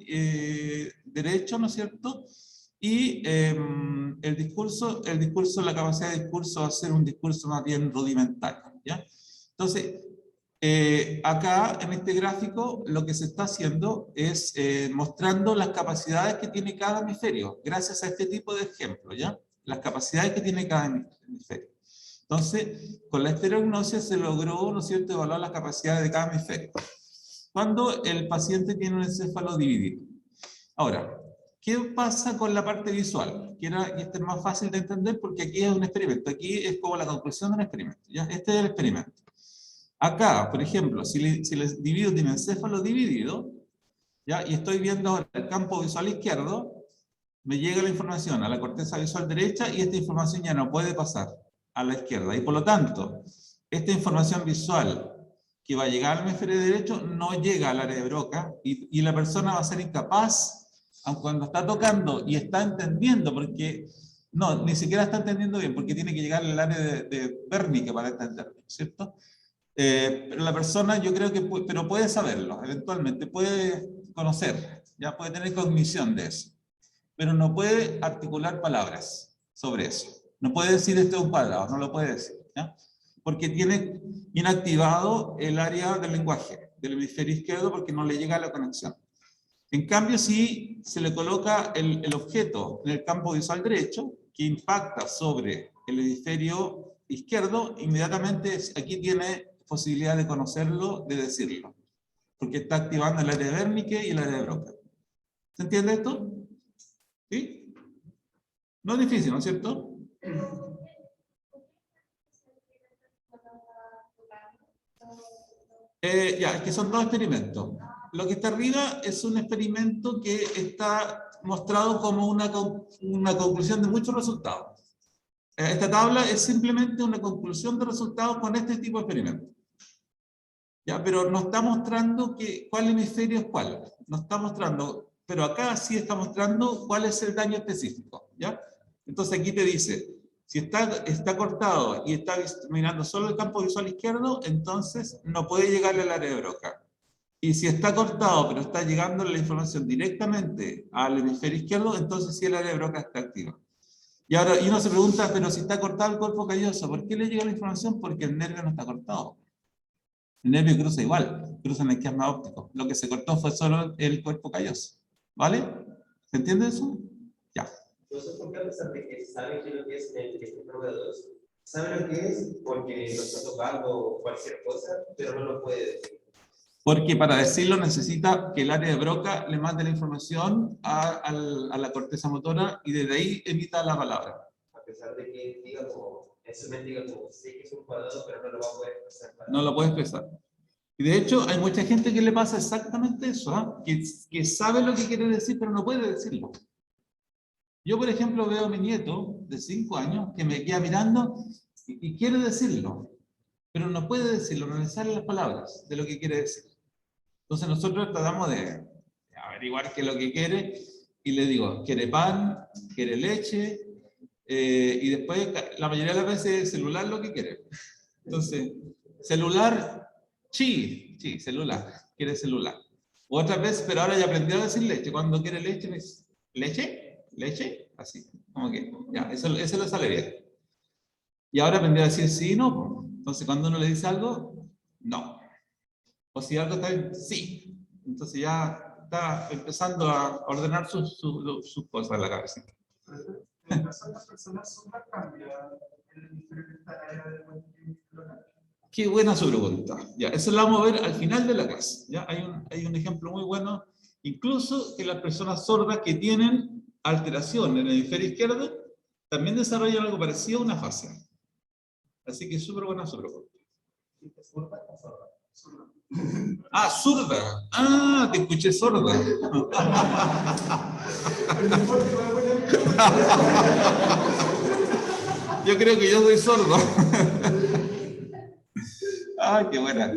derecho, ¿no es cierto? Y el discurso, la capacidad de discurso va a ser un discurso más bien rudimentario, ¿ya? Entonces, acá en este gráfico lo que se está haciendo es mostrando las capacidades que tiene cada hemisferio, gracias a este tipo de ejemplos, ¿ya? Las capacidades que tiene cada hemisferio. Entonces, con la estereognosia se logró, ¿no es cierto?, evaluar las capacidades de cada hemisferio. Cuando el paciente tiene un encéfalo dividido. Ahora, ¿qué pasa con la parte visual? Y este es más fácil de entender porque aquí es un experimento. Aquí es como la conclusión de un experimento, ¿ya? Este es el experimento. Acá, por ejemplo, si les divido, tiene encéfalo dividido, ¿ya? Y estoy viendo el campo visual izquierdo, me llega la información a la corteza visual derecha y esta información ya no puede pasar a la izquierda. Y por lo tanto, esta información visual que va a llegar al hemisferio derecho no llega al área de Broca y la persona va a ser incapaz, aun cuando está tocando y está entendiendo, porque no, ni siquiera está entendiendo bien, porque tiene que llegar al área de Wernicke para entenderlo, ¿cierto? Pero la persona yo creo que pero puede saberlo, eventualmente, puede conocer, ya puede tener cognición de eso, pero no puede articular palabras sobre eso. No puede decir esto es un cuadrado, no lo puede decir, ¿ya? Porque tiene inactivado el área del lenguaje, del hemisferio izquierdo, porque no le llega la conexión. En cambio, si se le coloca el objeto en el campo visual derecho, que impacta sobre el hemisferio izquierdo, inmediatamente aquí tiene posibilidad de conocerlo, de decirlo, porque está activando el área de Wernicke y el área de Broca. ¿Se entiende esto? ¿Sí? No es difícil, ¿no es cierto? Ya, es que son dos experimentos. Lo que está arriba es un experimento que está mostrado como una conclusión de muchos resultados. Esta tabla es simplemente una conclusión de resultados con este tipo de experimentos. ¿Ya? Pero no está mostrando cuál hemisferio es cuál. No está mostrando, pero acá sí está mostrando cuál es el daño específico. ¿Ya? Entonces aquí te dice, si está cortado y está mirando solo el campo visual izquierdo, entonces no puede llegarle al área de Broca. Y si está cortado, pero está llegando la información directamente al hemisferio izquierdo, entonces sí el área de Broca está activa. Y ahora uno se pregunta, pero si está cortado el cuerpo calloso, ¿por qué le llega la información? Porque el nervio no está cortado. El nervio cruza igual, cruza en el quiasma óptico. Lo que se cortó fue solo el cuerpo calloso. ¿Vale? ¿Se entiende eso? Ya. Entonces, ¿por qué a pesar de que sabe qué es lo que es el proveedor, sabe lo que es porque lo está tocando cualquier cosa, pero no lo puede decir? Porque para decirlo necesita que el área de Broca le mande la información a la corteza motora y desde ahí emita la palabra. A pesar de que diga como, en su mente diga como, sé que es un cuadrado, pero no lo va a poder expresar. No lo puede expresar. Y de hecho hay mucha gente que le pasa exactamente eso, ¿eh? que sabe lo que quiere decir, pero no puede decirlo. Yo, por ejemplo, veo a mi nieto de 5 años que me queda mirando y quiere decirlo, pero no puede decirlo, no le salen las palabras de lo que quiere decir. Entonces nosotros tratamos de averiguar qué es lo que quiere y le digo, ¿quiere pan? ¿Quiere leche? Y después, la mayoría de las veces, es celular lo que quiere. Entonces, celular, sí, celular, quiere celular. O otras veces, pero ahora ya aprendió a decir leche. Cuando quiere leche, me dice, ¿leche? ¿Leche? Así, como que, ya, eso le sale bien. Y ahora aprendió a decir sí y no. Entonces, cuando uno le dice algo, no. O si algo está bien, sí. Entonces ya está empezando a ordenar sus cosas en la cabeza. Las otras personas son cambian el hemisferio que está en el área de Qué buena su pregunta. Ya, eso lo vamos a ver al final de la clase. ¿Ya? Hay un ejemplo muy bueno, incluso que las personas sordas que tienen alteración en el hemisferio izquierdo también desarrollan algo parecido a una fascia. Así que súper buena su pregunta. Ah, zurda. Ah, te escuché sorda. Yo creo que yo soy sordo. Ah, qué buena.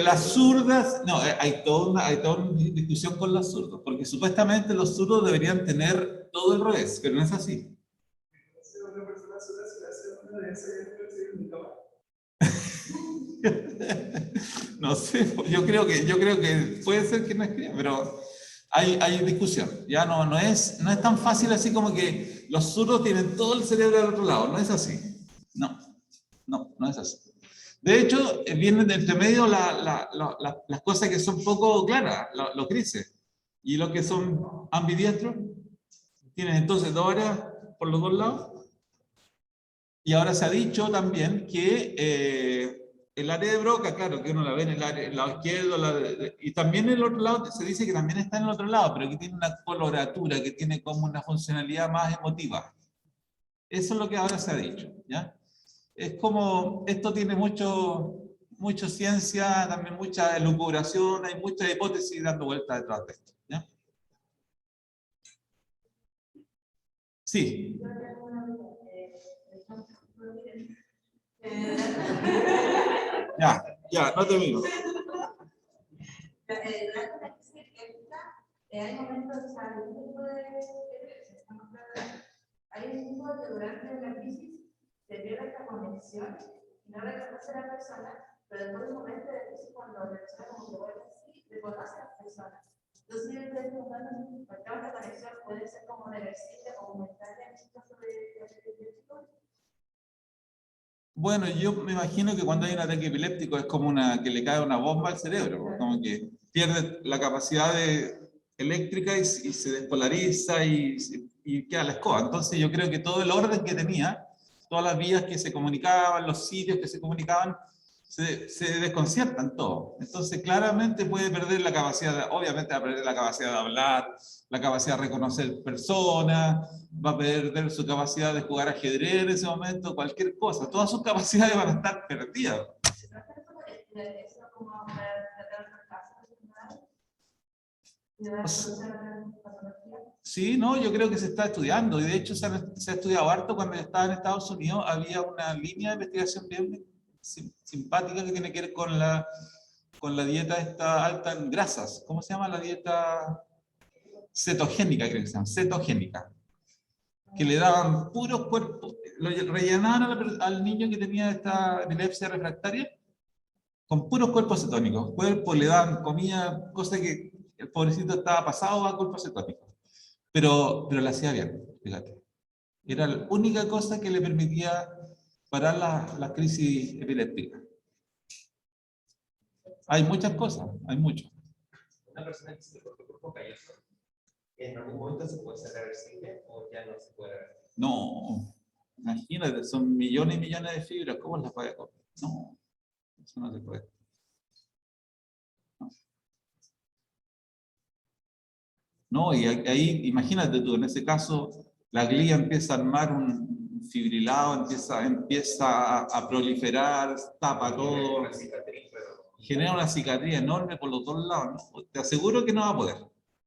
Las zurdas, no, hay toda una discusión con los zurdos, porque supuestamente los zurdos deberían tener todo el revés, pero no es así. No sé, yo creo que puede ser que no escriba, pero hay discusión. Ya no es tan fácil así como que los zurdos tienen todo el cerebro del otro lado, no es así. No es así. De hecho, vienen de entre medio las cosas que son poco claras, los grises. Y los que son ambidiestros, tienen entonces 2 áreas por los 2 lados. Y ahora se ha dicho también que el área de Broca, claro, que uno la ve en el lado izquierdo, y también en el otro lado se dice que también está en el otro lado, pero que tiene una coloratura, que tiene como una funcionalidad más emotiva. Eso es lo que ahora se ha dicho, ¿ya? Es como, esto tiene mucho ciencia, también mucha elucubración, hay muchas hipótesis dando vueltas detrás de esto, ¿ya? Sí. Ya, no te miro. Hay momentos, o sea, hay un tipo de durante la crisis se pierde esta conexión y no reconoce a la persona, pero después de un momento de crisis, cuando la persona como que vuelve así, reconoce a la persona. Entonces, yo estoy preguntando, esta conexión puede ser como reversible o momentaria en el caso de epiléptico. Bueno, yo me imagino que cuando hay un ataque epiléptico es como que le cae una bomba al cerebro, como que pierde la capacidad eléctrica y se despolariza y queda la escoba. Entonces yo creo que todo el orden que tenía, todas las vías que se comunicaban, los sitios que se comunicaban, se desconciertan todos. Entonces claramente puede perder la capacidad, obviamente va a perder la capacidad de hablar, la capacidad de reconocer personas, va a perder su capacidad de jugar ajedrez en ese momento, cualquier cosa. Todas sus capacidades van a estar perdidas. Sí, no, yo creo que se está estudiando, y de hecho se ha estudiado harto. Cuando yo estaba en Estados Unidos había una línea de investigación bien simpática que tiene que ver con la dieta esta alta en grasas. ¿Cómo se llama la dieta? Cetogénica, creo que se llama, cetogénica. Que le daban puros cuerpos, lo rellenaban al niño que tenía esta epilepsia refractaria con puros cuerpos cetónicos. Cuerpos, le daban comida, cosa que el pobrecito estaba pasado a cuerpos cetónicos. Pero le hacía bien, fíjate. Era la única cosa que le permitía parar la crisis epiléptica. Hay muchas cosas, hay mucho. Una persona que se le cortó por calloso, ¿en algún momento se puede ser reversible o ya no se puede revertir? No, imagínate, son millones y millones de fibras, ¿cómo las puede cortar? No, eso no se puede. No, y ahí, imagínate tú, en ese caso, la glía empieza a armar un fibrilado, empieza a proliferar, tapa todo, genera una cicatriz enorme por los 2 lados, ¿no? Te aseguro que no va a poder.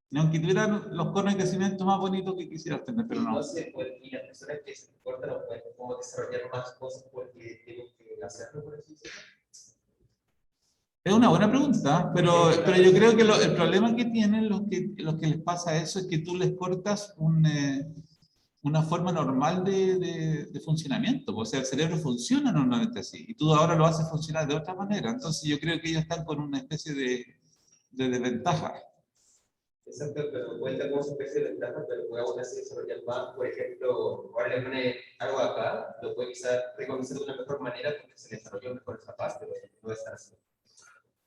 Ni aunque tuvieran los conos de crecimiento más bonitos que quisieras tener, pero no. No se puede, y las personas que se cortan no pueden como desarrollar más cosas porque tienen que hacerlo, por así decirlo. Es una buena pregunta, pero yo creo que el problema que tienen los que les pasa eso es que tú les cortas una forma normal de funcionamiento. O sea, el cerebro funciona normalmente así, y tú ahora lo haces funcionar de otra manera. Entonces yo creo que ellos están con una especie de desventaja. Exacto, pero cuenta como una especie de ventaja, pero puede aún así desarrollar más. Por ejemplo, ahora le pone algo acá, lo puede quizás reconocer de una mejor manera porque se le desarrolló mejor esa parte, pero no estar así.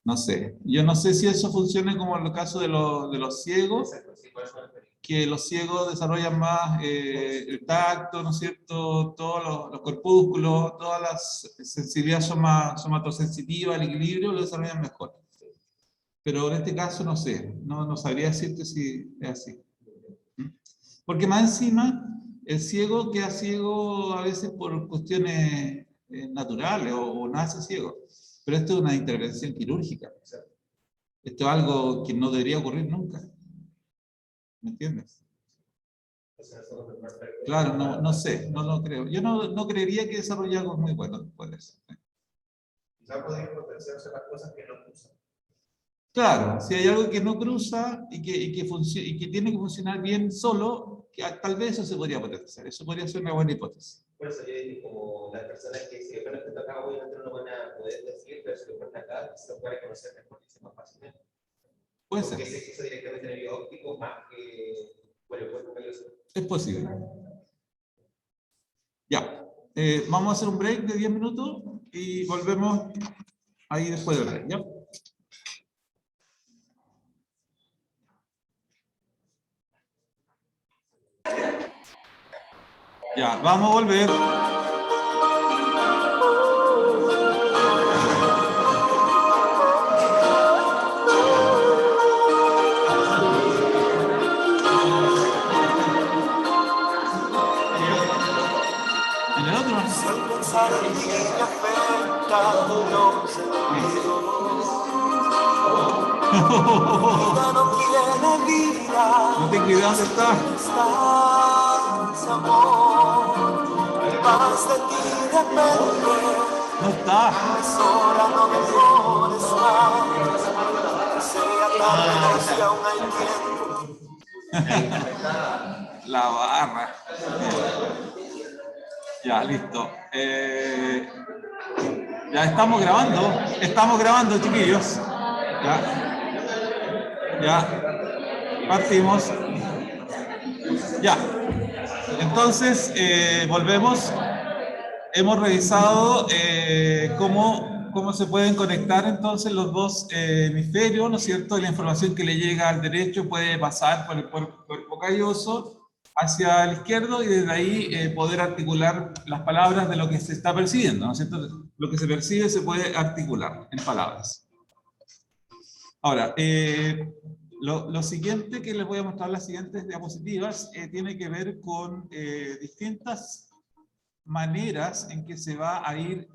No sé, yo no sé si eso funciona como en el caso de los ciegos, Exacto, sí, por eso me referí. que los ciegos desarrollan más el tacto, ¿no es cierto? Todos los corpúsculos, todas las sensibilidades son más somatosensitivas, el equilibrio lo desarrollan mejor. Pero en este caso no sé, no sabría decirte si es así. Porque más encima, el ciego queda ciego a veces por cuestiones naturales o nace ciego. Pero esto es una intervención quirúrgica. Esto es algo que no debería ocurrir nunca. ¿Me entiendes? Claro, no sé, no lo creo. Yo no creería que desarrolle algo muy bueno después de eso. Quizá podrían potenciarse las cosas que no cruzan. Claro, si hay algo que no cruza y que tiene que funcionar bien solo, tal vez eso se podría potenciar. Eso podría ser una buena hipótesis. Por eso yo digo, como las personas que si de repente te acá, obviamente no lo van a poder decir, pero si lo ponen acá, se lo puede conocer mejor y más fácilmente. Puede Porque ser. se hizo directamente en el video óptico más que, bueno, el cuerpo calloso. Es posible. Ya. Vamos a hacer un break de 10 minutos y volvemos ahí después del break, ¿ya? Ya, vamos a volver. En el otro. No tengo idea dónde está. No está. La barra. Ya, listo. Ya estamos grabando, chiquillos. Ya. Partimos. Ya. Entonces, volvemos. Hemos revisado cómo se pueden conectar entonces los dos hemisferios, ¿no es cierto? Y la información que le llega al derecho puede pasar por el cuerpo calloso hacia el izquierdo y desde ahí poder articular las palabras de lo que se está percibiendo, ¿no es cierto? Lo que se percibe se puede articular en palabras. Ahora, lo siguiente que les voy a mostrar, las siguientes diapositivas, tiene que ver con distintas maneras en que se va a ir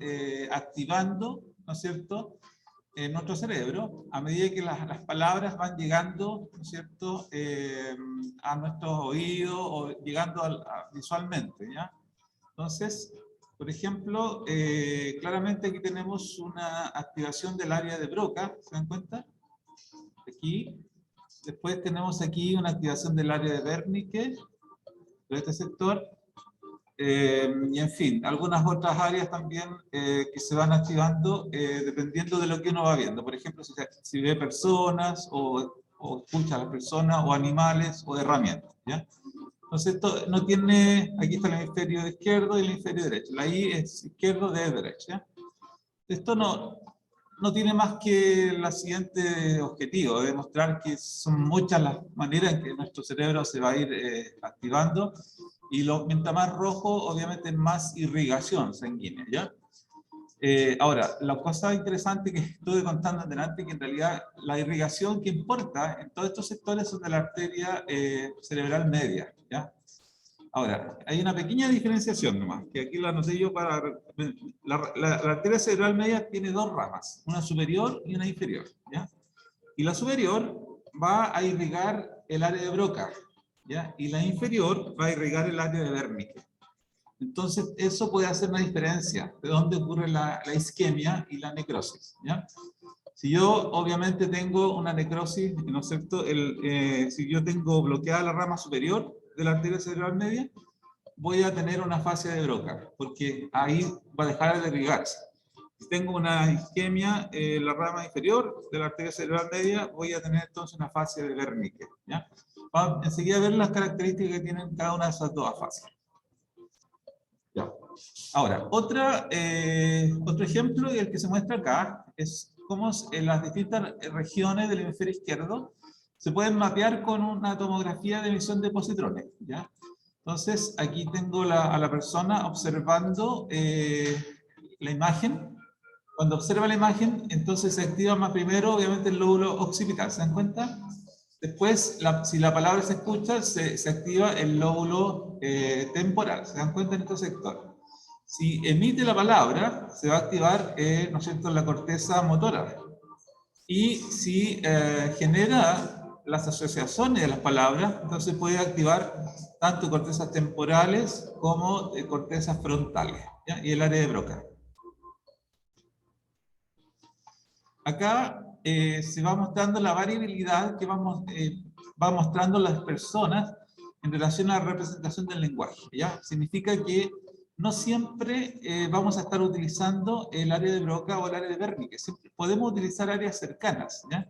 activando, ¿no es cierto?, en nuestro cerebro, a medida que las palabras van llegando, ¿no es cierto?, a nuestros oídos o llegando visualmente, ¿ya? Entonces, por ejemplo, claramente aquí tenemos una activación del área de Broca, ¿se dan cuenta? Aquí. Después tenemos aquí una activación del área de Wernicke, de este sector. Y en fin, algunas otras áreas también que se van activando dependiendo de lo que uno va viendo. Por ejemplo, si ve personas o escucha a las personas o animales o herramientas, ¿ya? Entonces esto no tiene, aquí está el hemisferio izquierdo y el hemisferio derecho. La I es izquierdo, D es derecho, ¿ya? Esto no tiene más que el siguiente objetivo, de demostrar que son muchas las maneras en que nuestro cerebro se va a ir activando, y mientras más rojo, obviamente más irrigación sanguínea, ¿ya? Ahora, la cosa interesante que estuve contando antes, que en realidad la irrigación que importa en todos estos sectores son de la arteria cerebral media, ¿ya? Ahora, hay una pequeña diferenciación nomás, que aquí la anoté yo para... La arteria cerebral media tiene dos ramas, una superior y una inferior, ¿ya? Y la superior va a irrigar el área de Broca, ¿ya? Y la inferior va a irrigar el área de Wernicke. Entonces, eso puede hacer una diferencia de dónde ocurre la isquemia y la necrosis, ¿ya? Si yo, obviamente, tengo una necrosis, ¿no es cierto? Si yo tengo bloqueada la rama superior de la arteria cerebral media, voy a tener una fascia de Broca, porque ahí va a dejar de irrigarse. Si tengo una isquemia en la rama inferior de la arteria cerebral media, voy a tener entonces una fascia de Wernicke, ¿ya? Vamos enseguida a ver las características que tienen cada una de esas dos fascias. Ya. Ahora, otro ejemplo, y el que se muestra acá, es cómo en las distintas regiones del hemisferio izquierdo se pueden mapear con una tomografía de emisión de positrones, ¿ya? Entonces, aquí tengo a la persona observando la imagen. Cuando observa la imagen, entonces se activa más primero, obviamente, el lóbulo occipital, ¿se dan cuenta? Después, si la palabra se escucha, se activa el lóbulo temporal, ¿se dan cuenta en este sector? Si emite la palabra, se va a activar, ¿no es cierto?, la corteza motora. Y si genera las asociaciones de las palabras, entonces puede activar tanto cortezas temporales como cortezas frontales, ¿ya? Y el área de Broca. Acá se va mostrando la variabilidad que va mostrando las personas en relación a la representación del lenguaje, ¿ya? Significa que no siempre vamos a estar utilizando el área de Broca o el área de Wernicke. Podemos utilizar áreas cercanas, ¿ya?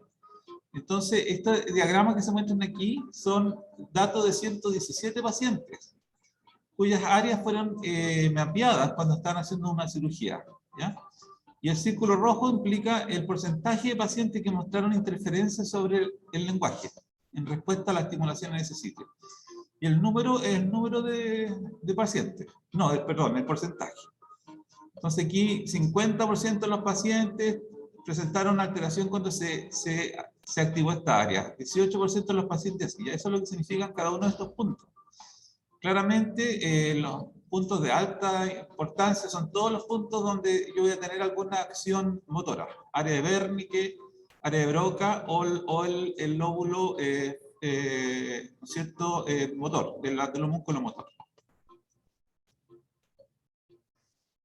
Entonces, estos diagramas que se muestran aquí son datos de 117 pacientes, cuyas áreas fueron mapeadas cuando estaban haciendo una cirugía, ¿ya? Y el círculo rojo implica el porcentaje de pacientes que mostraron interferencias sobre el lenguaje en respuesta a la estimulación en ese sitio. Y el número es el número de pacientes. No, perdón, el porcentaje. Entonces aquí 50% de los pacientes presentaron alteración cuando se activó esta área. 18% de los pacientes, y eso es lo que significan cada uno de estos puntos. Claramente, los puntos de alta importancia son todos los puntos donde yo voy a tener alguna acción motora. Área de Wernicke, área de Broca o el lóbulo, ¿no es cierto?, motor, del homúnculo motor.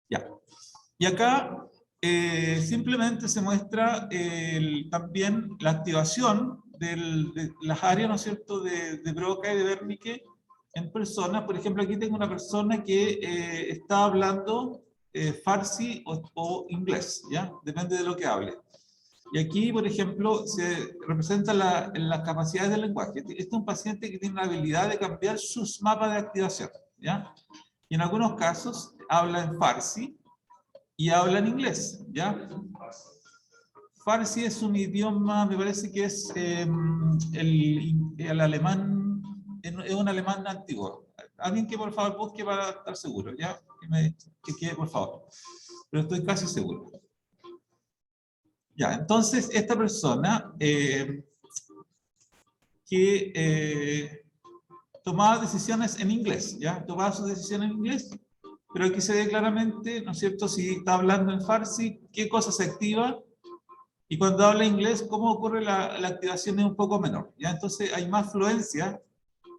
Ya. Y acá simplemente se muestra también la activación de las áreas, ¿no es cierto?, de Broca y de Wernicke en personas. Por ejemplo, aquí tengo una persona que está hablando farsi o inglés, ¿ya? Depende de lo que hable. Y aquí, por ejemplo, se representa las capacidades del lenguaje. Este es un paciente que tiene la habilidad de cambiar sus mapas de activación, ¿ya? Y en algunos casos habla en farsi y habla en inglés, ¿ya? Farsi es un idioma, me parece que es el alemán, es un alemán antiguo. Alguien que por favor busque para estar seguro, ¿ya? Que quede, por favor. Pero estoy casi seguro. Ya, entonces esta persona tomaba decisiones en inglés, ¿ya? Tomaba sus decisiones en inglés, pero aquí se ve claramente, ¿no es cierto?, si está hablando en farsi, qué cosa se activa, y cuando habla inglés, cómo ocurre la activación es un poco menor, ¿ya? Entonces hay más fluencia,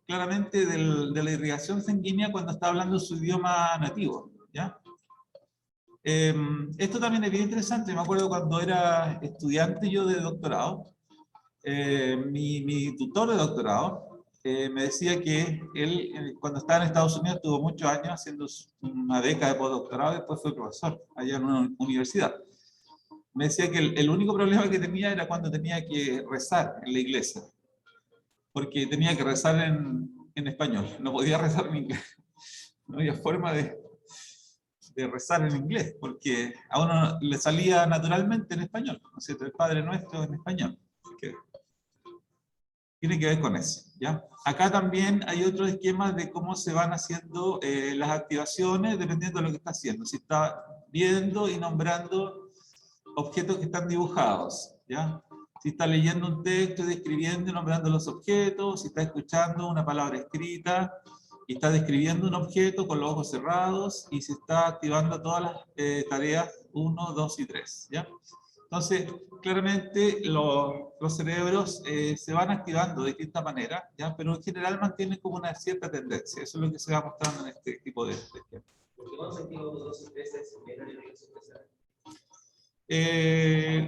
claramente, de la irrigación sanguínea cuando está hablando su idioma nativo, ¿ya? Esto también es bien interesante. Me acuerdo cuando era estudiante yo de doctorado, mi tutor de doctorado me decía que él, cuando estaba en Estados Unidos, tuvo muchos años haciendo una beca de postdoctorado y después fue profesor allá en una universidad. Me decía que el único problema que tenía era cuando tenía que rezar en la iglesia, porque tenía que rezar en español, no podía rezar en inglés. No había forma de rezar en inglés, porque a uno le salía naturalmente en español, ¿no es cierto? El Padre Nuestro en español. Que tiene que ver con eso, ¿ya? Acá también hay otros esquemas de cómo se van haciendo las activaciones dependiendo de lo que está haciendo. Si está viendo y nombrando objetos que están dibujados, ¿ya? Si está leyendo un texto, describiendo y nombrando los objetos, si está escuchando una palabra escrita, y está describiendo un objeto con los ojos cerrados, y se está activando todas las tareas 1, 2 y 3, ¿ya? Entonces, claramente los cerebros se van activando de distintas maneras, ¿ya? Pero en general mantienen como una cierta tendencia. Eso es lo que se va mostrando en este tipo de esquema. ¿Por qué cuando se activan 1, 2 y 3 es menor y menos sorpresa?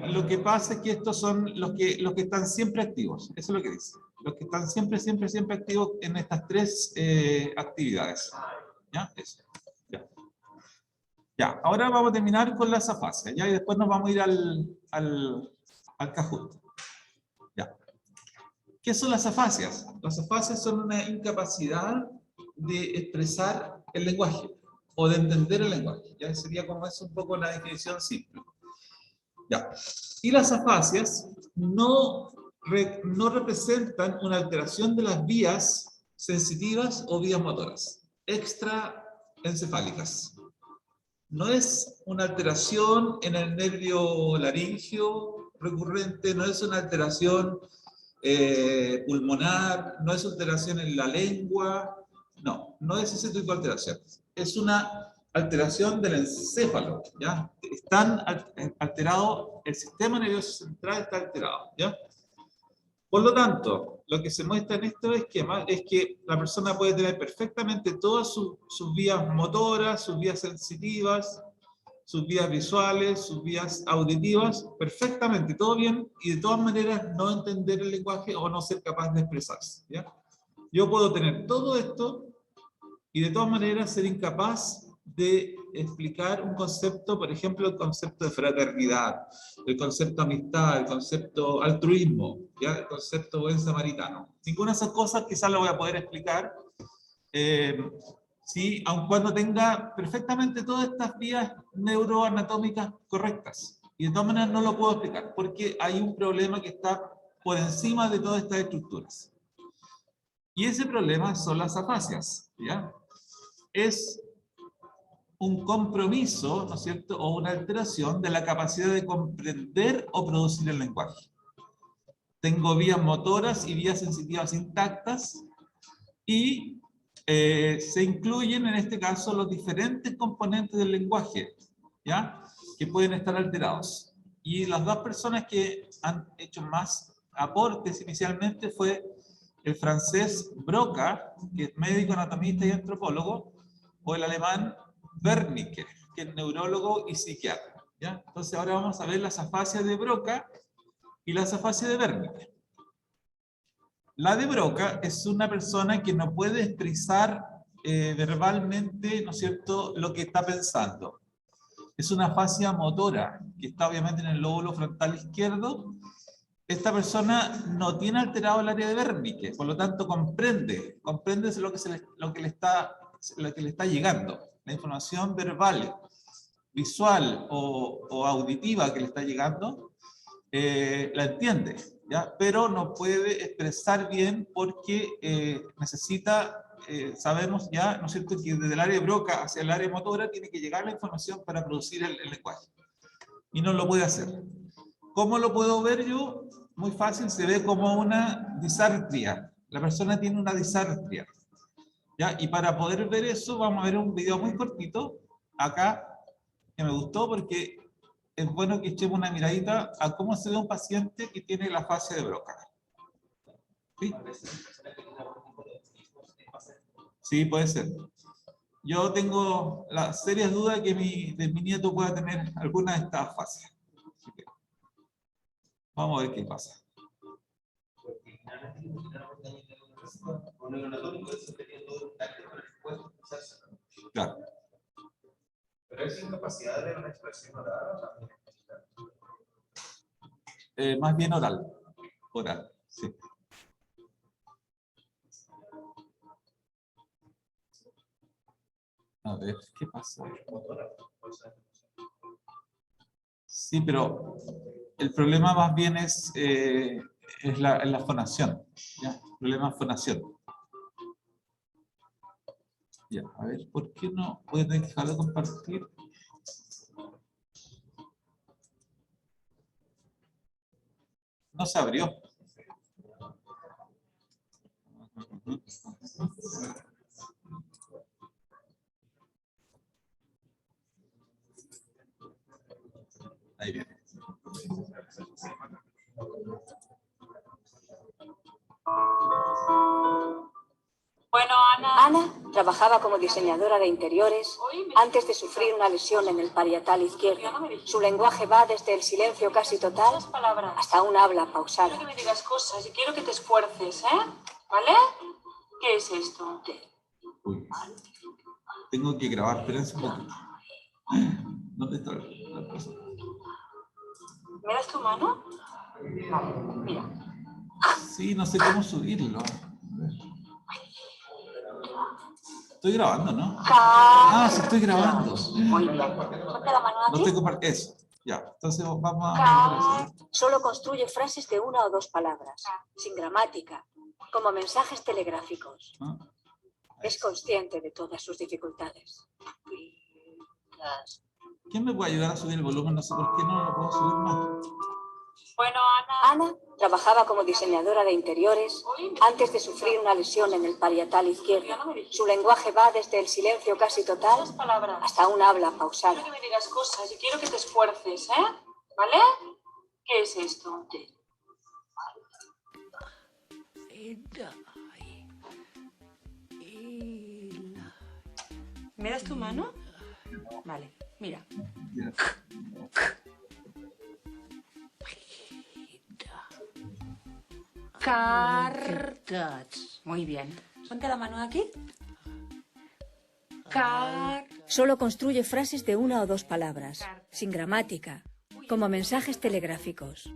Lo que pasa es que estos son los que están siempre activos. Eso es lo que dice. Los que están siempre activos en estas tres actividades. ¿Ya? Eso. Ya. Ya. Ahora vamos a terminar con las afasias, ¿ya? Y después nos vamos a ir al Kahoot. Ya. ¿Qué son las afasias? Las afasias son una incapacidad de expresar el lenguaje o de entender el lenguaje. Ya sería como es un poco la definición simple. Ya. Y las afasias no no representan una alteración de las vías sensitivas o vías motoras extraencefálicas. No es una alteración en el nervio laríngeo recurrente, no es una alteración pulmonar, no es alteración en la lengua, no es ese tipo de alteración. Es una alteración del encéfalo, ¿ya? Están alterados, el sistema nervioso central está alterado, ¿ya? Por lo tanto, lo que se muestra en este esquema es que la persona puede tener perfectamente todas sus vías motoras, sus vías sensitivas, sus vías visuales, sus vías auditivas, perfectamente, todo bien, y de todas maneras no entender el lenguaje o no ser capaz de expresarse, ¿ya? Yo puedo tener todo esto y de todas maneras ser incapaz de explicar un concepto, por ejemplo, el concepto de fraternidad, el concepto amistad, el concepto altruismo, ¿ya? El concepto buen samaritano. Ninguna de esas cosas quizás lo voy a poder explicar, sí, aun cuando tenga perfectamente todas estas vías neuroanatómicas correctas. Y de todas maneras no lo puedo explicar, porque hay un problema que está por encima de todas estas estructuras. Y ese problema son las afasias, ¿ya? Es un compromiso, ¿no es cierto?, o una alteración de la capacidad de comprender o producir el lenguaje. Tengo vías motoras y vías sensitivas intactas, y se incluyen en este caso los diferentes componentes del lenguaje, ¿ya?, que pueden estar alterados. Y las dos personas que han hecho más aportes inicialmente fue el francés Broca, que es médico, anatomista y antropólogo, o el alemán Wernicke, que es neurólogo y psiquiatra, ¿ya? Entonces ahora vamos a ver las afasias de Broca y las afasias de Wernicke. La de Broca es una persona que no puede expresar verbalmente, ¿no es cierto?, lo que está pensando. Es una afasia motora, que está obviamente en el lóbulo frontal izquierdo. Esta persona no tiene alterado el área de Wernicke, por lo tanto comprende lo que le está llegando, la información verbal, visual o auditiva que le está llegando, la entiende, ¿ya? Pero no puede expresar bien porque necesita, sabemos ya, ¿no es cierto?, que desde el área de Broca hacia el área motora tiene que llegar la información para producir el lenguaje. Y no lo puede hacer. ¿Cómo lo puedo ver yo? Muy fácil, se ve como una disartria. La persona tiene una disartria, ¿ya? Y para poder ver eso, vamos a ver un video muy cortito, acá, que me gustó porque es bueno que echemos una miradita a cómo se ve un paciente que tiene la afasia de Broca. ¿Sí? Sí, puede ser. Yo tengo las serias dudas de mi nieto pueda tener alguna de estas afasias. Vamos a ver qué pasa. Claro. Pero es incapacidad de una expresión oral también. Más bien oral. Oral, sí. A ver, ¿qué pasa? Sí, pero el problema más bien es la fonación, ¿ya? El problema es fonación. Ya, a ver, ¿por qué no voy a tener que dejar de compartir? No se abrió. Ahí viene. Bueno, Ana trabajaba como diseñadora de interiores antes de sufrir una lesión en el parietal izquierdo. Su lenguaje va desde el silencio casi total hasta un habla pausada. Quiero que me digas cosas y quiero que te esfuerces, ¿eh? ¿Vale? ¿Qué es esto? Uy. Tengo que grabar, espérense un poquito. ¿Dónde está la cosa? ¿Me das tu mano? Vale, mira. Sí, no sé cómo subirlo. Estoy grabando, ¿no? Ah, sí estoy grabando. Muy bien. Ponte la mano No aquí. tengo eso. Ya, entonces vamos a ver eso. Solo construye frases de una o dos palabras, sin gramática, como mensajes telegráficos. ¿No? Es consciente de todas sus dificultades. ¿Quién me puede ayudar a subir el volumen? No sé por qué no lo puedo subir más. Bueno, Ana trabajaba como diseñadora de interiores antes de sufrir una lesión en el parietal izquierdo. Su lenguaje va desde el silencio casi total hasta un habla pausada. quiero que me digas cosas y quiero que te esfuerces, ¿eh? ¿Vale? ¿Qué es esto? ¿Me das tu mano? Vale, mira. Cartas. Muy bien. Ponte la mano aquí. Solo construye frases de una o dos palabras, sin gramática, como mensajes telegráficos.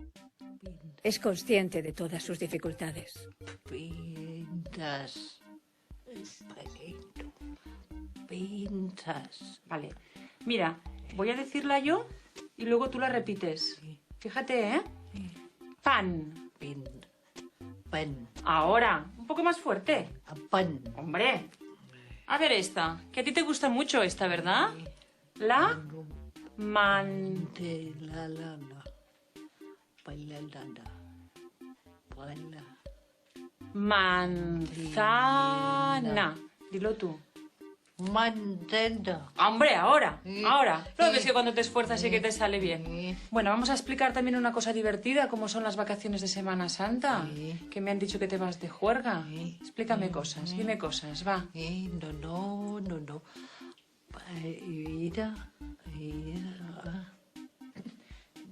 Es consciente de todas sus dificultades. Pintas. Vale. Mira, voy a decirla yo y luego tú la repites. Fíjate, ¿eh? Pan. Pan. Ahora, un poco más fuerte. Pan. Hombre. A ver esta, que a ti te gusta mucho esta, ¿verdad? La man... De la. Baila. Baila. Manzana. Dilo tú. Manzana. Hombre, ahora. ¿No ves que cuando te esfuerzas sí que te sale bien? Bueno, vamos a explicar también una cosa divertida, como son las vacaciones de Semana Santa. Que me han dicho que te vas de juerga. Explícame cosas, dime cosas, va. No.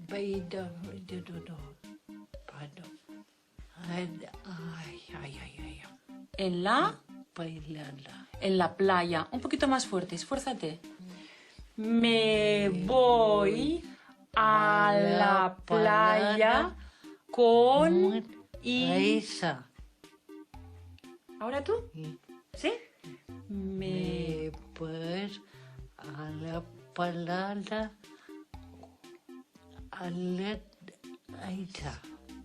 Baila. En la... Bailala. En la playa. Un poquito más fuerte, esfuérzate. Me voy a la playa con... Isa. ¿Ahora tú? ¿Sí? Me pues a la palabra a la Isa.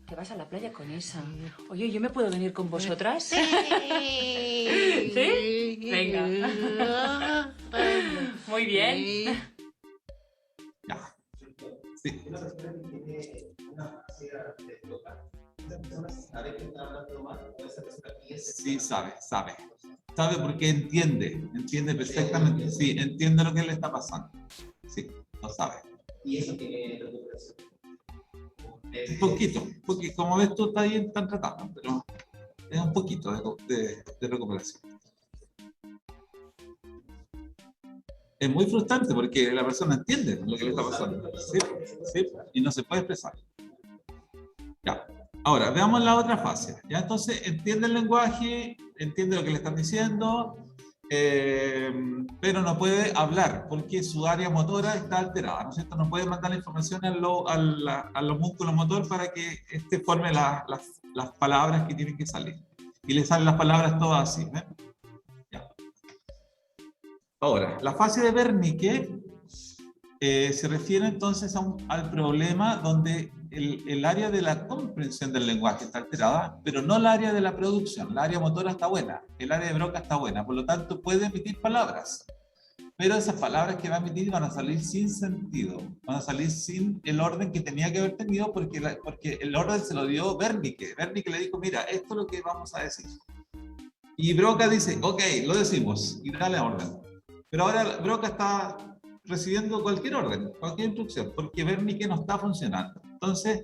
Que vas a la playa con esa. Oye, ¿yo me puedo venir con vosotras? Sí. ¿Sí? Venga. Muy bien. Ya. Sí. Una persona que tiene una capacidad de tocar, esa persona sabe que está hablando mal, o esa persona piensa. Sí, sabe. Sabe porque entiende perfectamente. Sí, entiende lo que le está pasando. Sí, lo sabe. Y eso tiene recuperación. Un poquito, porque como ves tú están tratando, pero es un poquito de recuperación. Es muy frustrante porque la persona entiende lo que le está pasando. Sí, y no se puede expresar. Ya. Ahora, veamos la otra fase. ¿Ya? Entonces, entiende el lenguaje, entiende lo que le están diciendo, pero no puede hablar porque su área motora está alterada, ¿no es cierto? No puede mandar la información al músculo motor para que forme las palabras que tienen que salir. Y le salen las palabras todas así. ¿Eh? Ya. Ahora, la fase de Wernicke se refiere entonces al problema donde el área de la comprensión del lenguaje está alterada, pero no el área de la producción. La área motora está buena, el área de Broca está buena, por lo tanto puede emitir palabras, pero esas palabras que va a emitir van a salir sin sentido, van a salir sin el orden que tenía que haber tenido porque el orden se lo dio Wernicke. Wernicke le dijo, mira, esto es lo que vamos a decir. Y Broca dice, ok, lo decimos, y dale orden. Pero ahora Broca está recibiendo cualquier orden, cualquier instrucción, porque Wernicke no está funcionando. Entonces,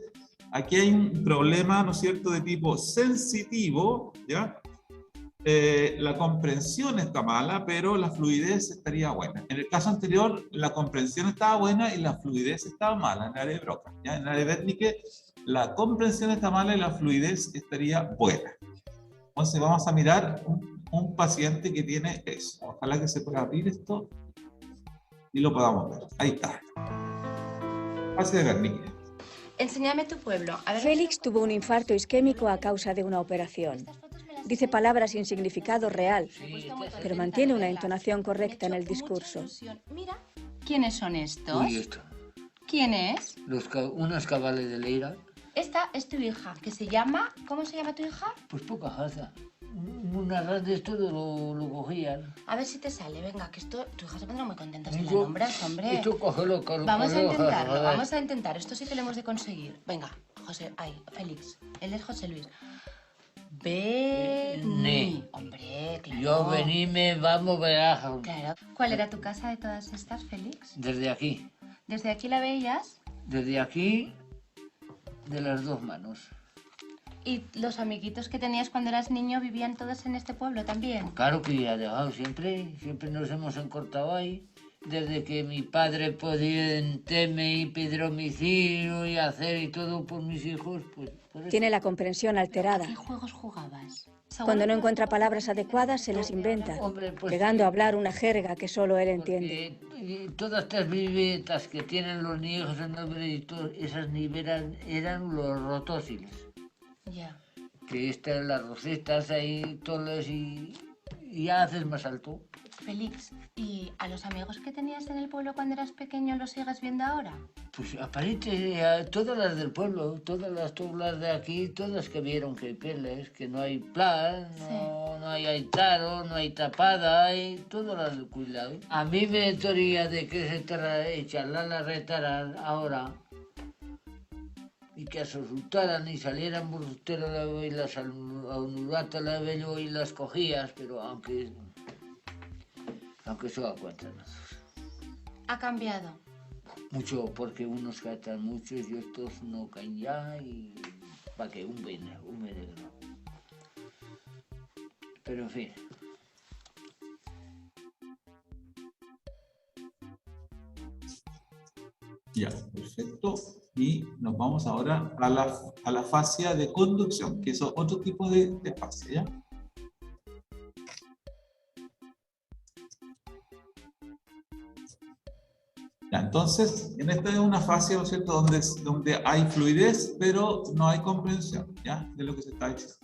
aquí hay un problema, ¿no es cierto?, de tipo sensitivo, ¿ya? La comprensión está mala, pero la fluidez estaría buena. En el caso anterior, la comprensión estaba buena y la fluidez estaba mala en el área de Broca, ¿ya? En el área de Wernicke, la comprensión está mala y la fluidez estaría buena. Entonces, vamos a mirar un paciente que tiene eso. Ojalá que se pueda abrir esto y lo podamos ver. Ahí está. Fase de Wernicke. Enséñame tu pueblo. A ver. Félix tuvo un infarto isquémico a causa de una operación. Dice palabras sin significado real, pero mantiene una entonación correcta en el discurso. Mira, ¿quiénes son estos? Uy, esto. ¿Quién es? Unos cabales de Leira. Esta es tu hija, que se llama... ¿Cómo se llama tu hija? Pues poca jaza. Una ras de esto lo cogían. A ver si te sale, venga, que esto... Tu hija se pondrá muy contenta si la Esto- nombras, hombre. Esto cógelo, Vamos a intentarlo, vamos a intentar. Esto sí que lo hemos de conseguir. Venga, Félix. Él es José Luis. Beni. Hombre, claro. Yo veníme, vamos, verás. Claro. ¿Cuál era tu casa de todas estas, Félix? Desde aquí. ¿Desde aquí la veías? Desde aquí, de las dos manos. ¿Y los amiguitos que tenías cuando eras niño vivían todos en este pueblo también? Claro que ya dejado siempre nos hemos encortado ahí. Desde que mi padre podía en teme y pedir domicilio y hacer y todo por mis hijos, pues por eso. Tiene la comprensión alterada. ¿Qué juegos jugabas? Cuando no encuentra palabras adecuadas, se las inventa, Hombre, pues llegando a hablar una jerga que solo él entiende. Todas estas vivetas que tienen los niños en nombre, esas nivelas eran los rotósiles. Ya. Que estas, las rosetas ahí, todas y ya haces más alto. Félix, ¿y a los amigos que tenías en el pueblo cuando eras pequeño los sigues viendo ahora? Pues aparente, todas las del pueblo, todas las toblas de aquí, todas que vieron que peles, que no hay plan, no hay taro, no hay tapada, hay todas las del cuidado. A mí me toría de que se te echarla la retaran ahora y que se resultaran y salieran burtero y las aunulatas la bello y las cogías, pero aunque se da cuenta nosotros. Ha cambiado. Mucho, porque unos catan muchos y estos no caen ya y para que un veneno. Pero en fin. Ya, perfecto. Y nos vamos ahora a la fascia de conducción, que es otro tipo de fascia, ¿ya? Ya, entonces, en esta es una fascia, ¿no es cierto?, donde hay fluidez, pero no hay comprensión, ¿ya?, de lo que se está diciendo.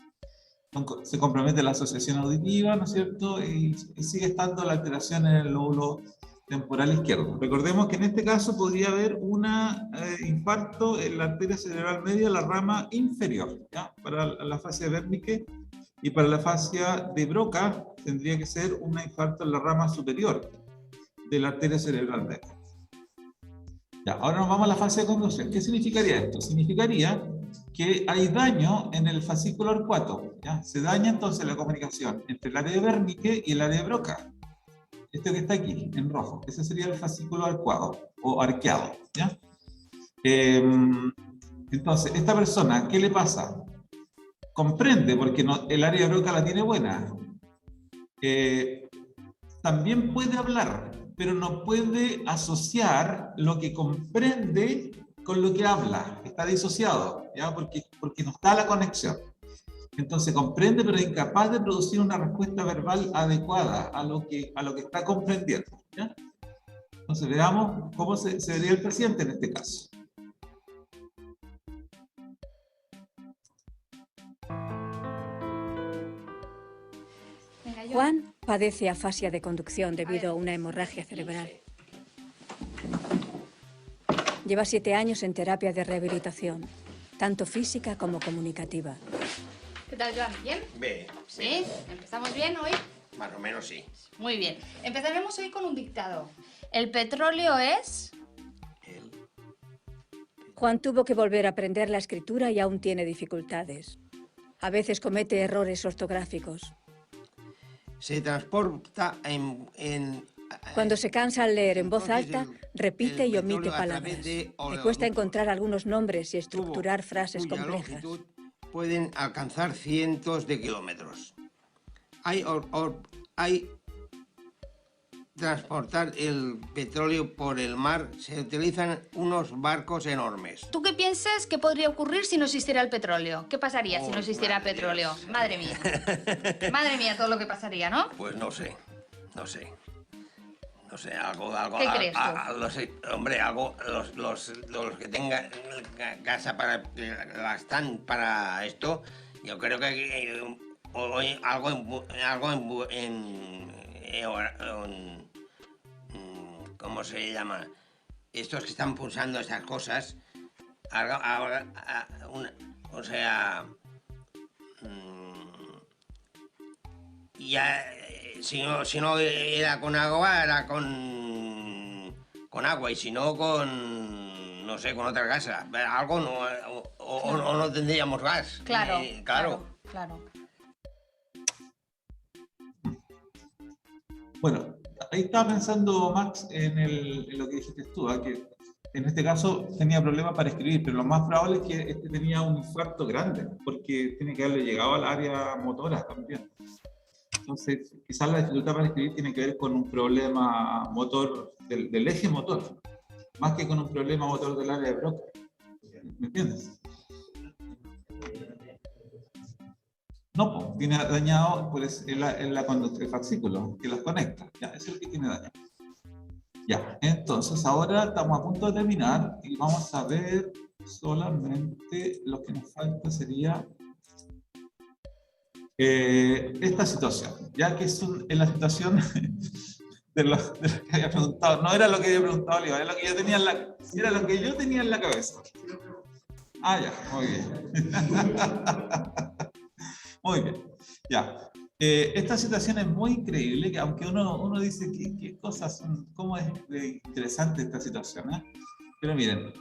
Se compromete la asociación auditiva, ¿no es cierto?, y sigue estando la alteración en el lóbulo temporal izquierdo. Recordemos que en este caso podría haber un infarto en la arteria cerebral media, la rama inferior, ¿ya?, para la fascia de Wernicke, y para la fascia de Broca tendría que ser un infarto en la rama superior de la arteria cerebral media. Ya, ahora nos vamos a la fase de conducción. ¿Qué significaría esto? Significaría que hay daño en el fascículo arcuato, ¿ya? Se daña entonces la comunicación entre el área de Wernicke y el área de Broca. Esto que está aquí, en rojo, ese sería el fascículo arcuado o arqueado, ¿ya? Entonces, esta persona, ¿qué le pasa? Comprende, porque el área de Broca la tiene buena. También puede hablar, pero no puede asociar lo que comprende con lo que habla. Está disociado, ¿ya? Porque no está la conexión. Entonces comprende, pero es incapaz de producir una respuesta verbal adecuada a lo que está comprendiendo, ¿ya? Entonces veamos cómo se vería el paciente en este caso. Juan padece afasia de conducción debido a una hemorragia cerebral. Lleva 7 años en terapia de rehabilitación, tanto física como comunicativa. ¿Qué tal, Joan? ¿Bien? Bien. ¿Sí? ¿Empezamos bien hoy? Más o menos sí. Muy bien. Empezaremos hoy con un dictado. El petróleo es... Juan tuvo que volver a aprender la escritura y aún tiene dificultades. A veces comete errores ortográficos. Se transporta Cuando se cansa al leer en voz alta, repite y omite palabras. Le cuesta encontrar algunos nombres y estructurar frases complejas. Pueden alcanzar cientos de kilómetros. Hay transportar el petróleo por el mar, se utilizan unos barcos enormes. ¿Tú qué piensas que podría ocurrir si no existiera el petróleo? ¿Qué pasaría si no existiera petróleo? Dios. Madre mía. Madre mía, todo lo que pasaría, ¿no? Pues no sé. No sé, algo. ¿Qué crees tú? No sé, hombre, algo. Los que tengan casa para gastan para esto, yo creo que algo en ¿cómo se llama? estos que están pulsando estas cosas, o sea, ya, si no era con agua, era con agua, y si no con, no sé, con otra gasa. Algo no, o no tendríamos gas. Claro, claro. Bueno, ahí estaba pensando, Max, en lo que dijiste tú, que en este caso tenía problemas para escribir, pero lo más probable es que este tenía un infarto grande, porque tiene que haberle llegado al área motora también. Entonces, quizás la dificultad para escribir tiene que ver con un problema motor del eje motor, más que con un problema motor del área de Broca. ¿Me entiendes? No, pues, tiene dañado pues, el fascículo que los conecta. Ya, eso es lo que tiene dañado. Ya, entonces ahora estamos a punto de terminar y vamos a ver solamente lo que nos falta sería esta situación, ya que es en la situación de lo que había preguntado. No era lo que había preguntado Oliva, era lo que yo tenía en la cabeza. Ah, ya, muy bien. Muy bien, ya. Esta situación es muy increíble, que aunque uno dice qué cosas son, cómo es interesante esta situación, ¿eh? Pero miren,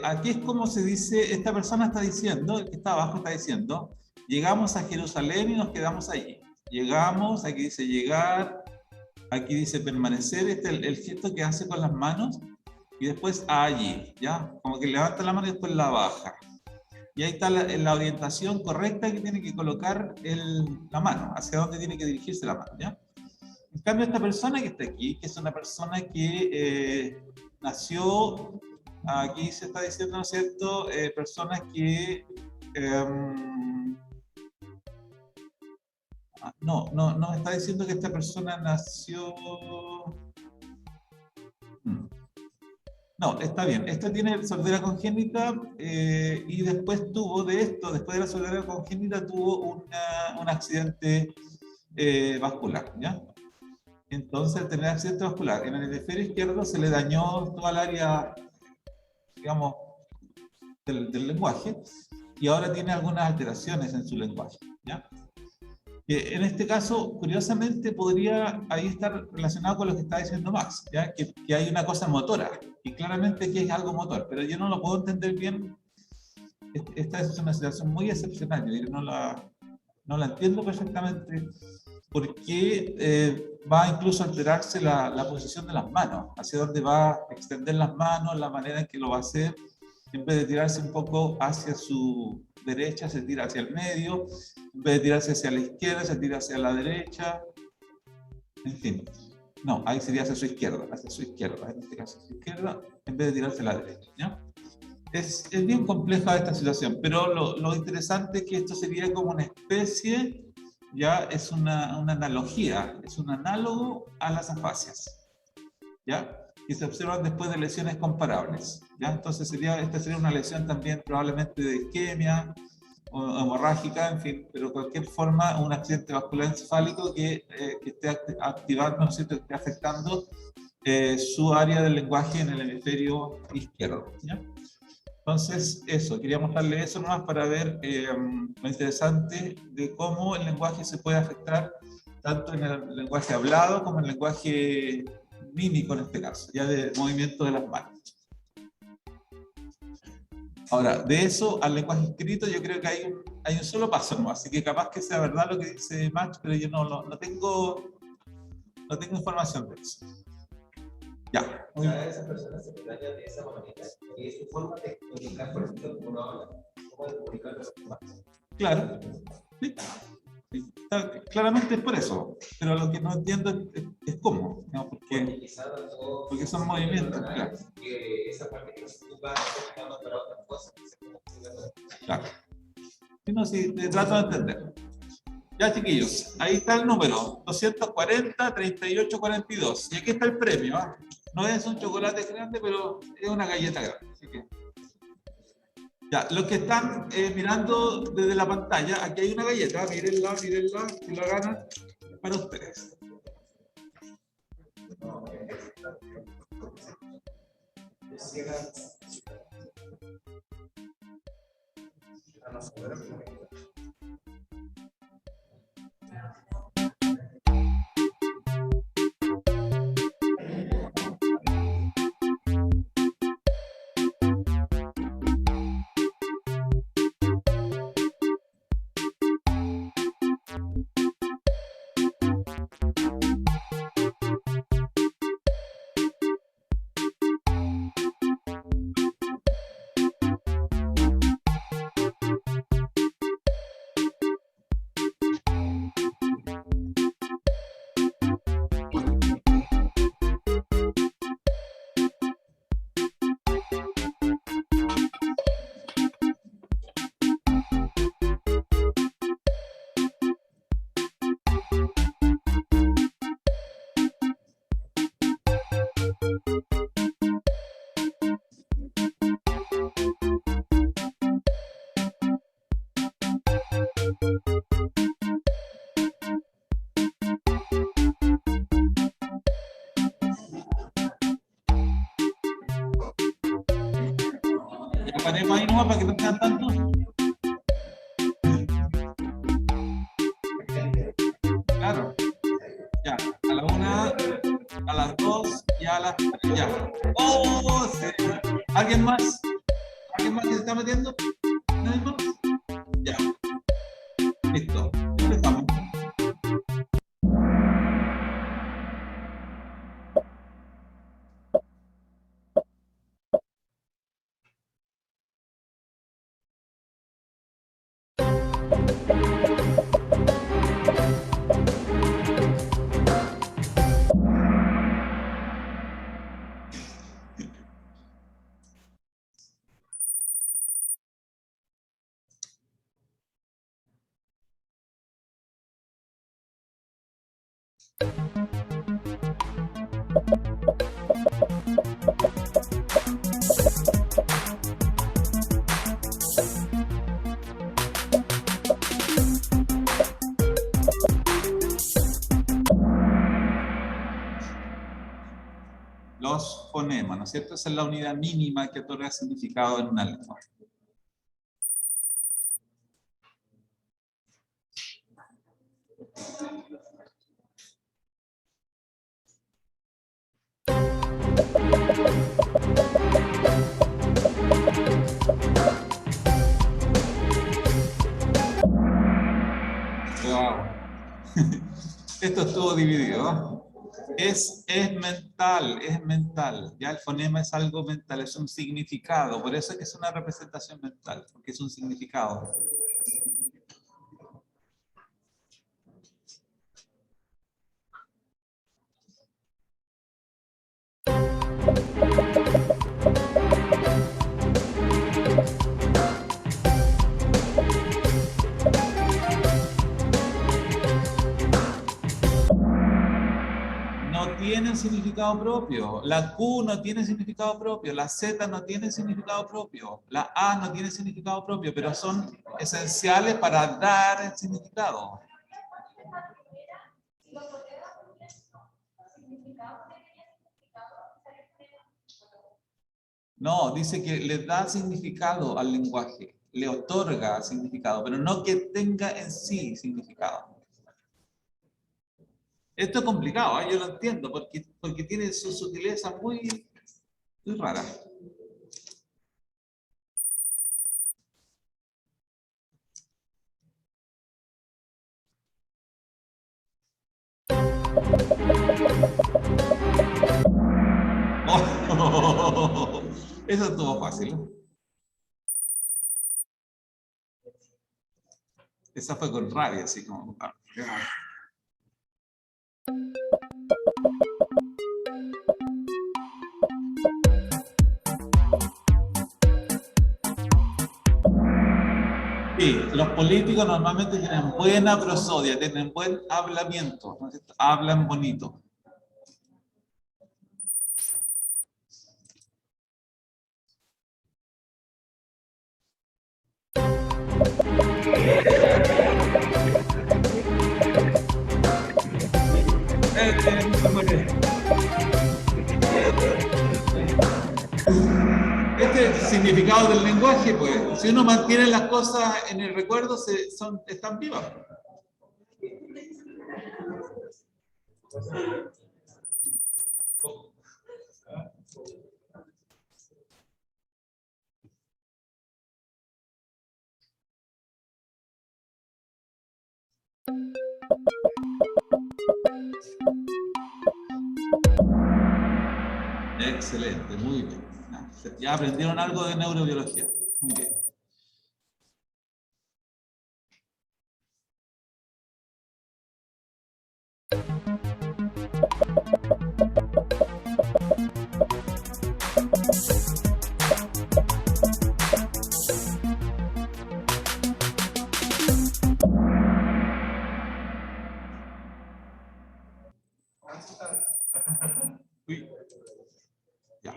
aquí es como se dice, esta persona está diciendo, el que está abajo está diciendo, llegamos a Jerusalén y nos quedamos allí. Llegamos, aquí dice llegar, aquí dice permanecer, este es el gesto que hace con las manos, y después allí, ¿ya? Como que levanta la mano y después la baja. Y ahí está la orientación correcta que tiene que colocar la mano, hacia dónde tiene que dirigirse la mano, ¿ya? En cambio, esta persona que está aquí, que es una persona que nació, aquí se está diciendo, ¿no es cierto?, personas que... no me está diciendo que esta persona nació... No, está bien. Esto tiene sordera congénita y después tuvo de esto, después de la sordera congénita, tuvo un accidente vascular, ¿ya? Entonces, al tener accidente vascular, en el hemisferio izquierdo se le dañó toda el área, digamos, del lenguaje y ahora tiene algunas alteraciones en su lenguaje, ¿ya? En este caso, curiosamente, podría ahí estar relacionado con lo que está diciendo Max, ¿ya? Que hay una cosa motora, y claramente que es algo motor, pero yo no lo puedo entender bien. Esta es una situación muy excepcional, yo no la entiendo perfectamente, porque va incluso a alterarse la posición de las manos, hacia dónde va a extender las manos, la manera en que lo va a hacer, en vez de tirarse un poco hacia su derecha, se tira hacia el medio, en vez de tirarse hacia la izquierda, se tira hacia la derecha, en fin. No, ahí sería hacia su izquierda, en este caso hacia su izquierda, en vez de tirarse a la derecha, ¿ya? Es bien compleja esta situación, pero lo interesante es que esto sería como una especie, ya es una analogía, es un análogo a las afasias, ¿ya? Y se observan después de lesiones comparables, ¿ya? Entonces esta sería una lesión también probablemente de isquemia o hemorrágica, en fin, pero de cualquier forma un accidente vascular encefálico que esté activando, ¿no es cierto?, que esté afectando su área del lenguaje en el hemisferio izquierdo, ¿ya? Entonces, eso, quería mostrarle eso nomás para ver lo interesante de cómo el lenguaje se puede afectar tanto en el lenguaje hablado como en el lenguaje mímico en este caso, ya de movimiento de las manos. Ahora, de eso al lenguaje escrito yo creo que hay un solo paso, ¿no? Así que capaz que sea verdad lo que dice Max, pero yo no tengo información de eso. Ya. Cada de esas personas se daña de esa manera y es su forma de comunicar, por ejemplo, como uno habla, cómo de comunicar los demás. Claro. Sí. Sí. Claramente es por eso, pero lo que no entiendo es cómo, ¿no? Porque son movimientos, claro. Que esa parte que se ocupa para otras cosas. Claro. Sí, no, sí, trato de entender. Ya, chiquillos, ahí está el número, 240, 38, 42. Y aquí está el premio, ¿eh? No es un chocolate grande, pero es una galleta grande. Así que... Ya, los que están mirando desde la pantalla, aquí hay una galleta, mírenla, si la ganan, para ustedes. Paremos ahí nomás para que no sean tantos. Claro. Ya. A la 1, a las 2 y a las 3. Ya. ¡Oh! Sí. ¿Alguien más? ¿Alguien más que se está metiendo? ¿No hay más? Ya. Listo. Empezamos. Los fonemas, ¿no es cierto? Esa es la unidad mínima que otorga significado en una lengua. Wow. Esto estuvo dividido. Es mental, es mental. Ya el fonema es algo mental, es un significado. Por eso es que es una representación mental, porque es un significado. Tienen significado propio. La Q no tiene significado propio. La Z no tiene significado propio. La A no tiene significado propio, pero son esenciales para dar el significado. No, dice que le da significado al lenguaje, le otorga significado, pero no que tenga en sí significado. Esto es complicado, ¿eh? Yo lo entiendo, porque tiene su sutileza muy rara. Oh, eso estuvo fácil. Esa fue con rabia, así como... Sí, los políticos normalmente tienen buena prosodia, tienen buen hablamiento, ¿no? Hablan bonito. parte del significado del lenguaje, pues. Si uno mantiene las cosas en el recuerdo, están vivas. Excelente, muy bien. Ya aprendieron algo de neurobiología. Muy bien. Uy. Ya.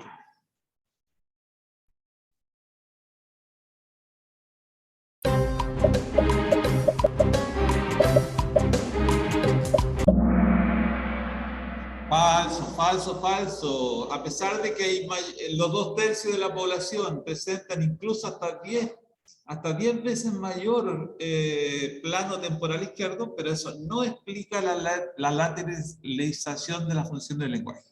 Falso, falso, falso. A pesar de que los 2/3 de la población presentan incluso hasta 10 veces mayor plano temporal izquierdo, pero eso no explica la lateralización de la función del lenguaje.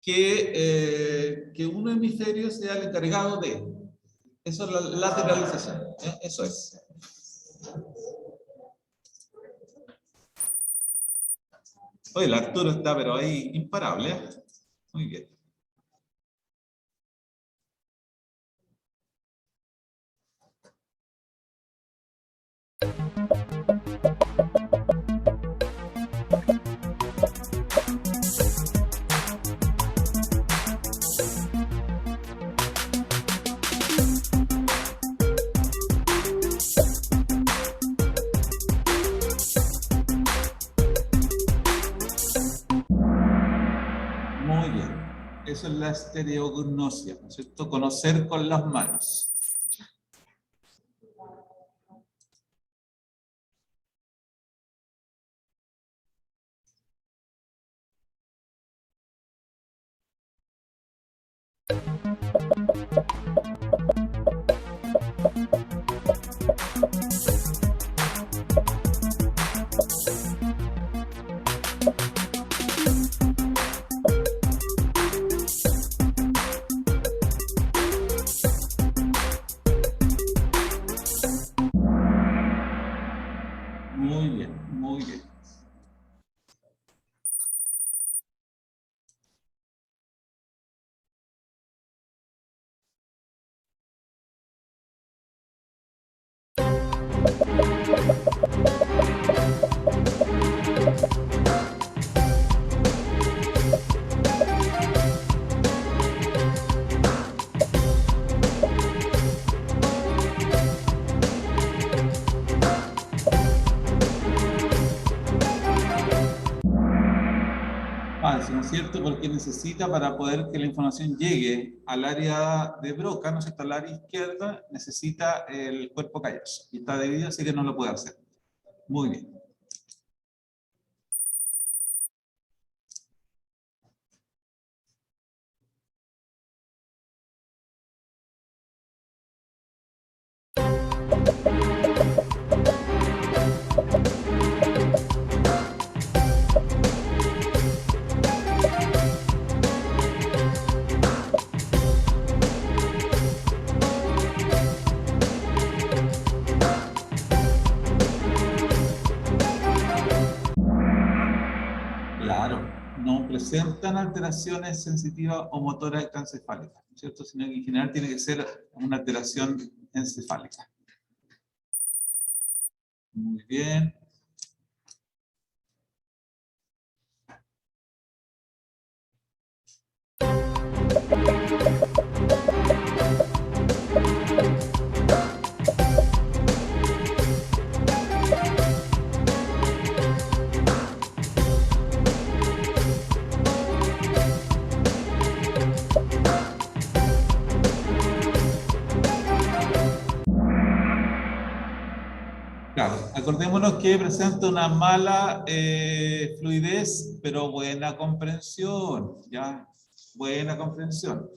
Que un hemisferio sea el encargado de. Eso es la lateralización. Eso es. Oye, el Arturo está, pero ahí imparable. Muy bien. Muy bien. Eso es la estereognosia, ¿no es cierto? Conocer con las manos. Muy bien, muy bien. Falso, ¿no es cierto? Porque necesita, para poder que la información llegue al área de Broca, ¿no es cierto? Al área izquierda, necesita el cuerpo calloso. Y está dividido, así que no lo puede hacer. Muy bien. Claro, no presentan alteraciones sensitivas o motoras extraencefálicas, ¿cierto? Sino que en general tiene que ser una alteración encefálica. Muy bien. Claro, Recordémonos que presenta una mala fluidez, pero buena comprensión, ¿ya? Buena comprensión.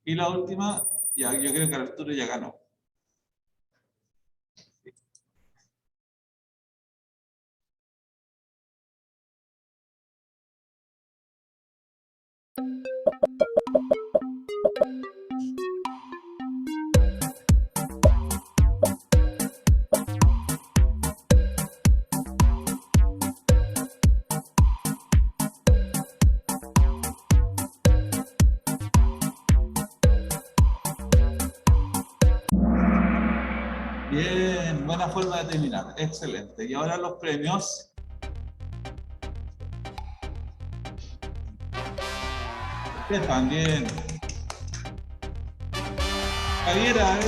Y la última, ya, yo creo que Arturo ya ganó. Bien, buena forma de terminar, excelente. Y ahora los premios. Estefan, bien. Javiera,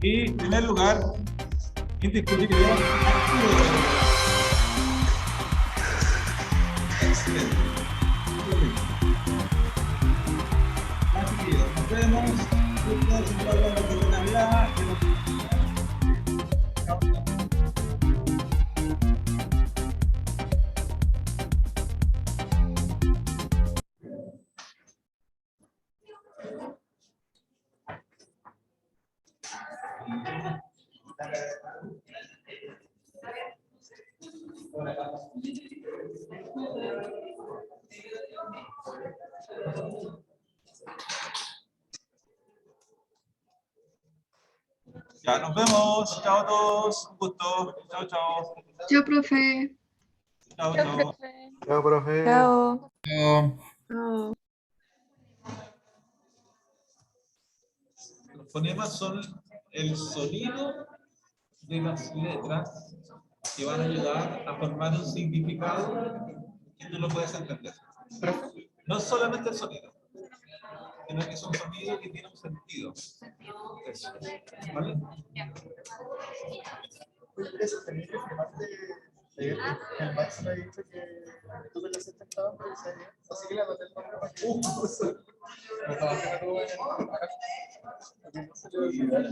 y en primer lugar, indiscutible, Arturo. Excelente. Así que nos vemos. Ya, nos vemos. Chao a todos. Un gusto. Chao, chao. Chao, profe. Chao, chao. Chao, profe. Chao. Chao. Chao. Los fonemas son el sonido de las letras que van a ayudar a formar un significado que tú lo puedes entender. No solamente el sonido, sino que es un sonido que tiene un sentido. Eso. ¿Vale? Eso, tenés que firmarte. El Max me ha dicho que tú te lo has intentado, así que le anoté el nombre para que no trabaje en acá. Porque no se le olvidara.